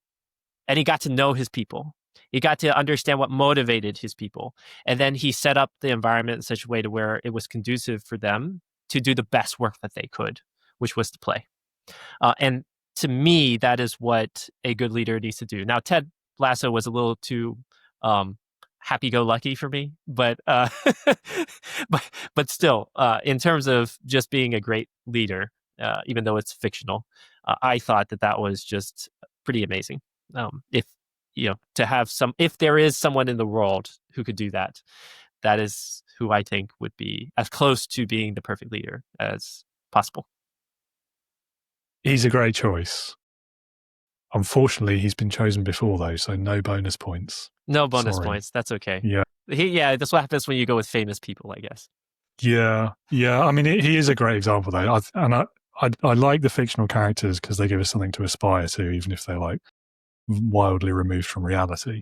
and he got to know his people. He got to understand what motivated his people, and then he set up the environment in such a way to where it was conducive for them to do the best work that they could, which was to play. And to me, that is what a good leader needs to do. Now, Ted Lasso was a little too happy-go-lucky for me, but but still, in terms of just being a great leader, even though it's fictional, I thought that was just pretty amazing. If there is someone in the world who could do that, that is who I think would be as close to being the perfect leader as possible. He's a great choice. Unfortunately, he's been chosen before, though, so no bonus points. No bonus points. That's okay. Yeah. That's what happens when you go with famous people, I guess. Yeah. I mean, he is a great example, though. I like the fictional characters because they give us something to aspire to, even if they're like wildly removed from reality.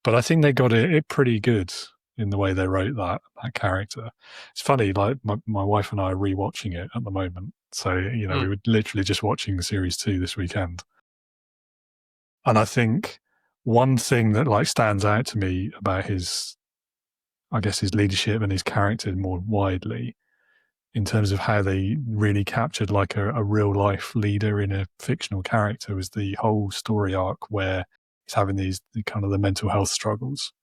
But I think they got it pretty good in the way they wrote that character. It's funny, like my wife and I are rewatching it at the moment. So, we were literally just watching series 2 this weekend. And I think one thing that like stands out to me about his leadership and his character more widely, in terms of how they really captured like a real life leader in a fictional character, was the whole story arc where he's having the mental health struggles.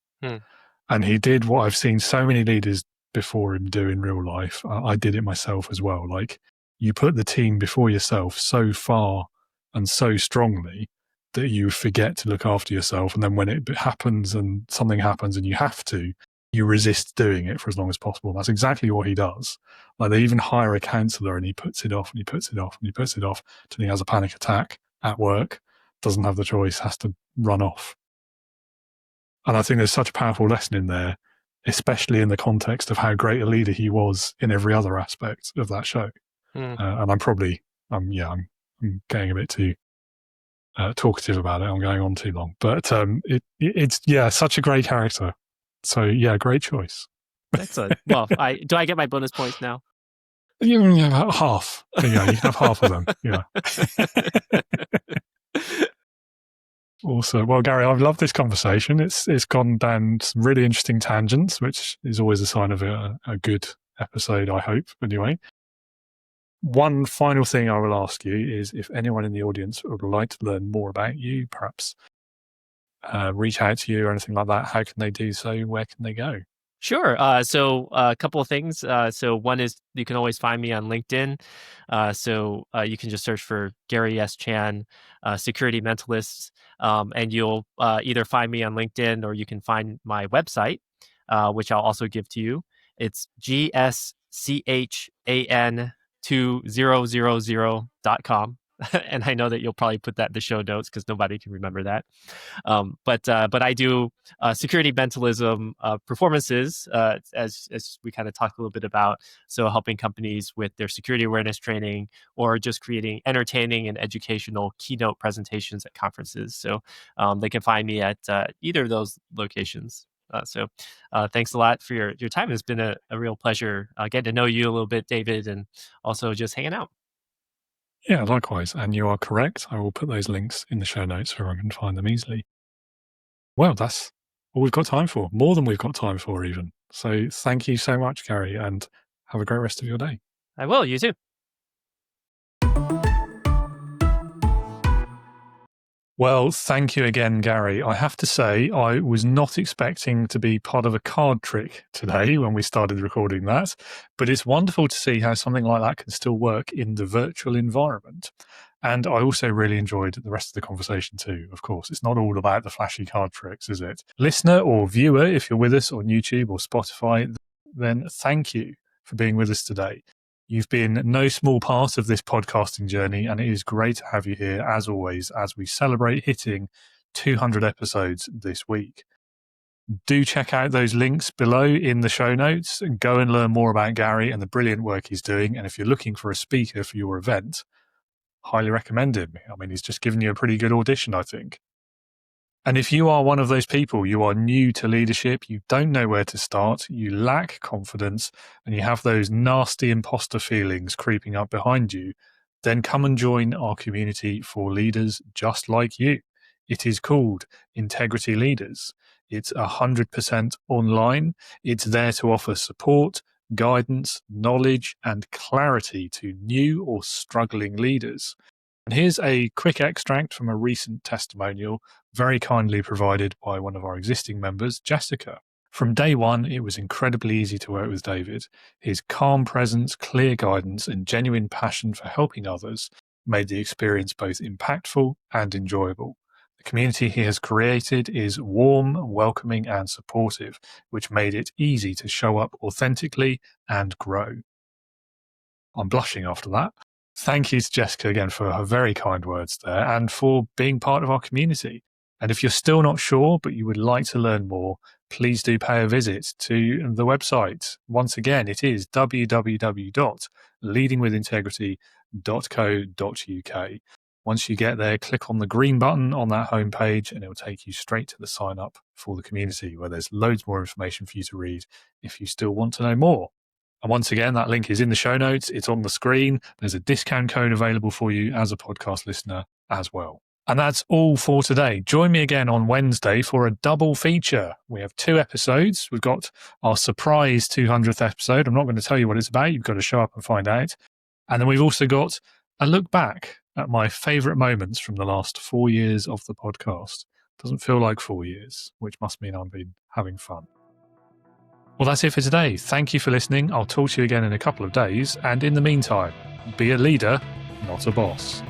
And he did what I've seen so many leaders before him do in real life. I did it myself as well. Like, you put the team before yourself so far and so strongly that you forget to look after yourself. And then when it happens and something happens and you have to, you resist doing it for as long as possible. That's exactly what he does. Like, they even hire a counselor and he puts it off and he puts it off and he puts it off till he has a panic attack at work, doesn't have the choice, has to run off. And I think there's such a powerful lesson in there, especially in the context of how great a leader he was in every other aspect of that show. And I'm getting a bit too talkative about it. I'm going on too long, but it's such a great character. So yeah, great choice. Excellent. Well, do I get my bonus points now? You have half. You can have half of them. Yeah. Also, well, Gary, I've loved this conversation. It's gone down some really interesting tangents, which is always a sign of a good episode, I hope, anyway. One final thing I will ask you is if anyone in the audience would like to learn more about you, perhaps reach out to you or anything like that, how can they do so? Where can they go? Sure. So a couple of things. So one is you can always find me on LinkedIn. So you can just search for Gary S. Chan, Security Mentalists, and you'll either find me on LinkedIn or you can find my website, which I'll also give to you. It's gschan2000.com. And I know that you'll probably put that in the show notes because nobody can remember that. But I do security mentalism performances, as we kind of talked a little bit about. So helping companies with their security awareness training, or just creating entertaining and educational keynote presentations at conferences. So they can find me at either of those locations. So thanks a lot for your time. It's been a real pleasure getting to know you a little bit, David, and also just hanging out. Yeah, likewise. And you are correct. I will put those links in the show notes so everyone can find them easily. Well, that's all we've got time for. More than we've got time for, even. So thank you so much, Gary, and have a great rest of your day. I will. You too. Well, thank you again, Gary. I have to say, I was not expecting to be part of a card trick today when we started recording that, but it's wonderful to see how something like that can still work in the virtual environment. And I also really enjoyed the rest of the conversation too, of course. It's not all about the flashy card tricks, is it? Listener or viewer, if you're with us on YouTube or Spotify, then thank you for being with us today. You've been no small part of this podcasting journey, and it is great to have you here, as always, as we celebrate hitting 200 episodes this week. Do check out those links below in the show notes and go and learn more about Gary and the brilliant work he's doing. And if you're looking for a speaker for your event, highly recommend him. I mean, he's just given you a pretty good audition, I think. And if you are one of those people, you are new to leadership, you don't know where to start, you lack confidence, and you have those nasty imposter feelings creeping up behind you, then come and join our community for leaders just like you. It is called Integrity Leaders. It's 100% online. It's there to offer support, guidance, knowledge, and clarity to new or struggling leaders. And here's a quick extract from a recent testimonial, very kindly provided by one of our existing members, Jessica. From day one, it was incredibly easy to work with David. His calm presence, clear guidance, and genuine passion for helping others made the experience both impactful and enjoyable. The community he has created is warm, welcoming, and supportive, which made it easy to show up authentically and grow. I'm blushing after that. Thank you to Jessica again for her very kind words there and for being part of our community. And if you're still not sure, but you would like to learn more, please do pay a visit to the website. Once again, it is www.leadingwithintegrity.co.uk. Once you get there, click on the green button on that homepage and it will take you straight to the sign up for the community, where there's loads more information for you to read if you still want to know more. And once again, that link is in the show notes. It's on the screen. There's a discount code available for you as a podcast listener as well. And that's all for today. Join me again on Wednesday for a double feature. We have 2 episodes. We've got our surprise 200th episode. I'm not going to tell you what it's about. You've got to show up and find out. And then we've also got a look back at my favourite moments from the last 4 years of the podcast. Doesn't feel like 4 years, which must mean I've been having fun. Well, that's it for today. Thank you for listening. I'll talk to you again in a couple of days. And in the meantime, be a leader, not a boss.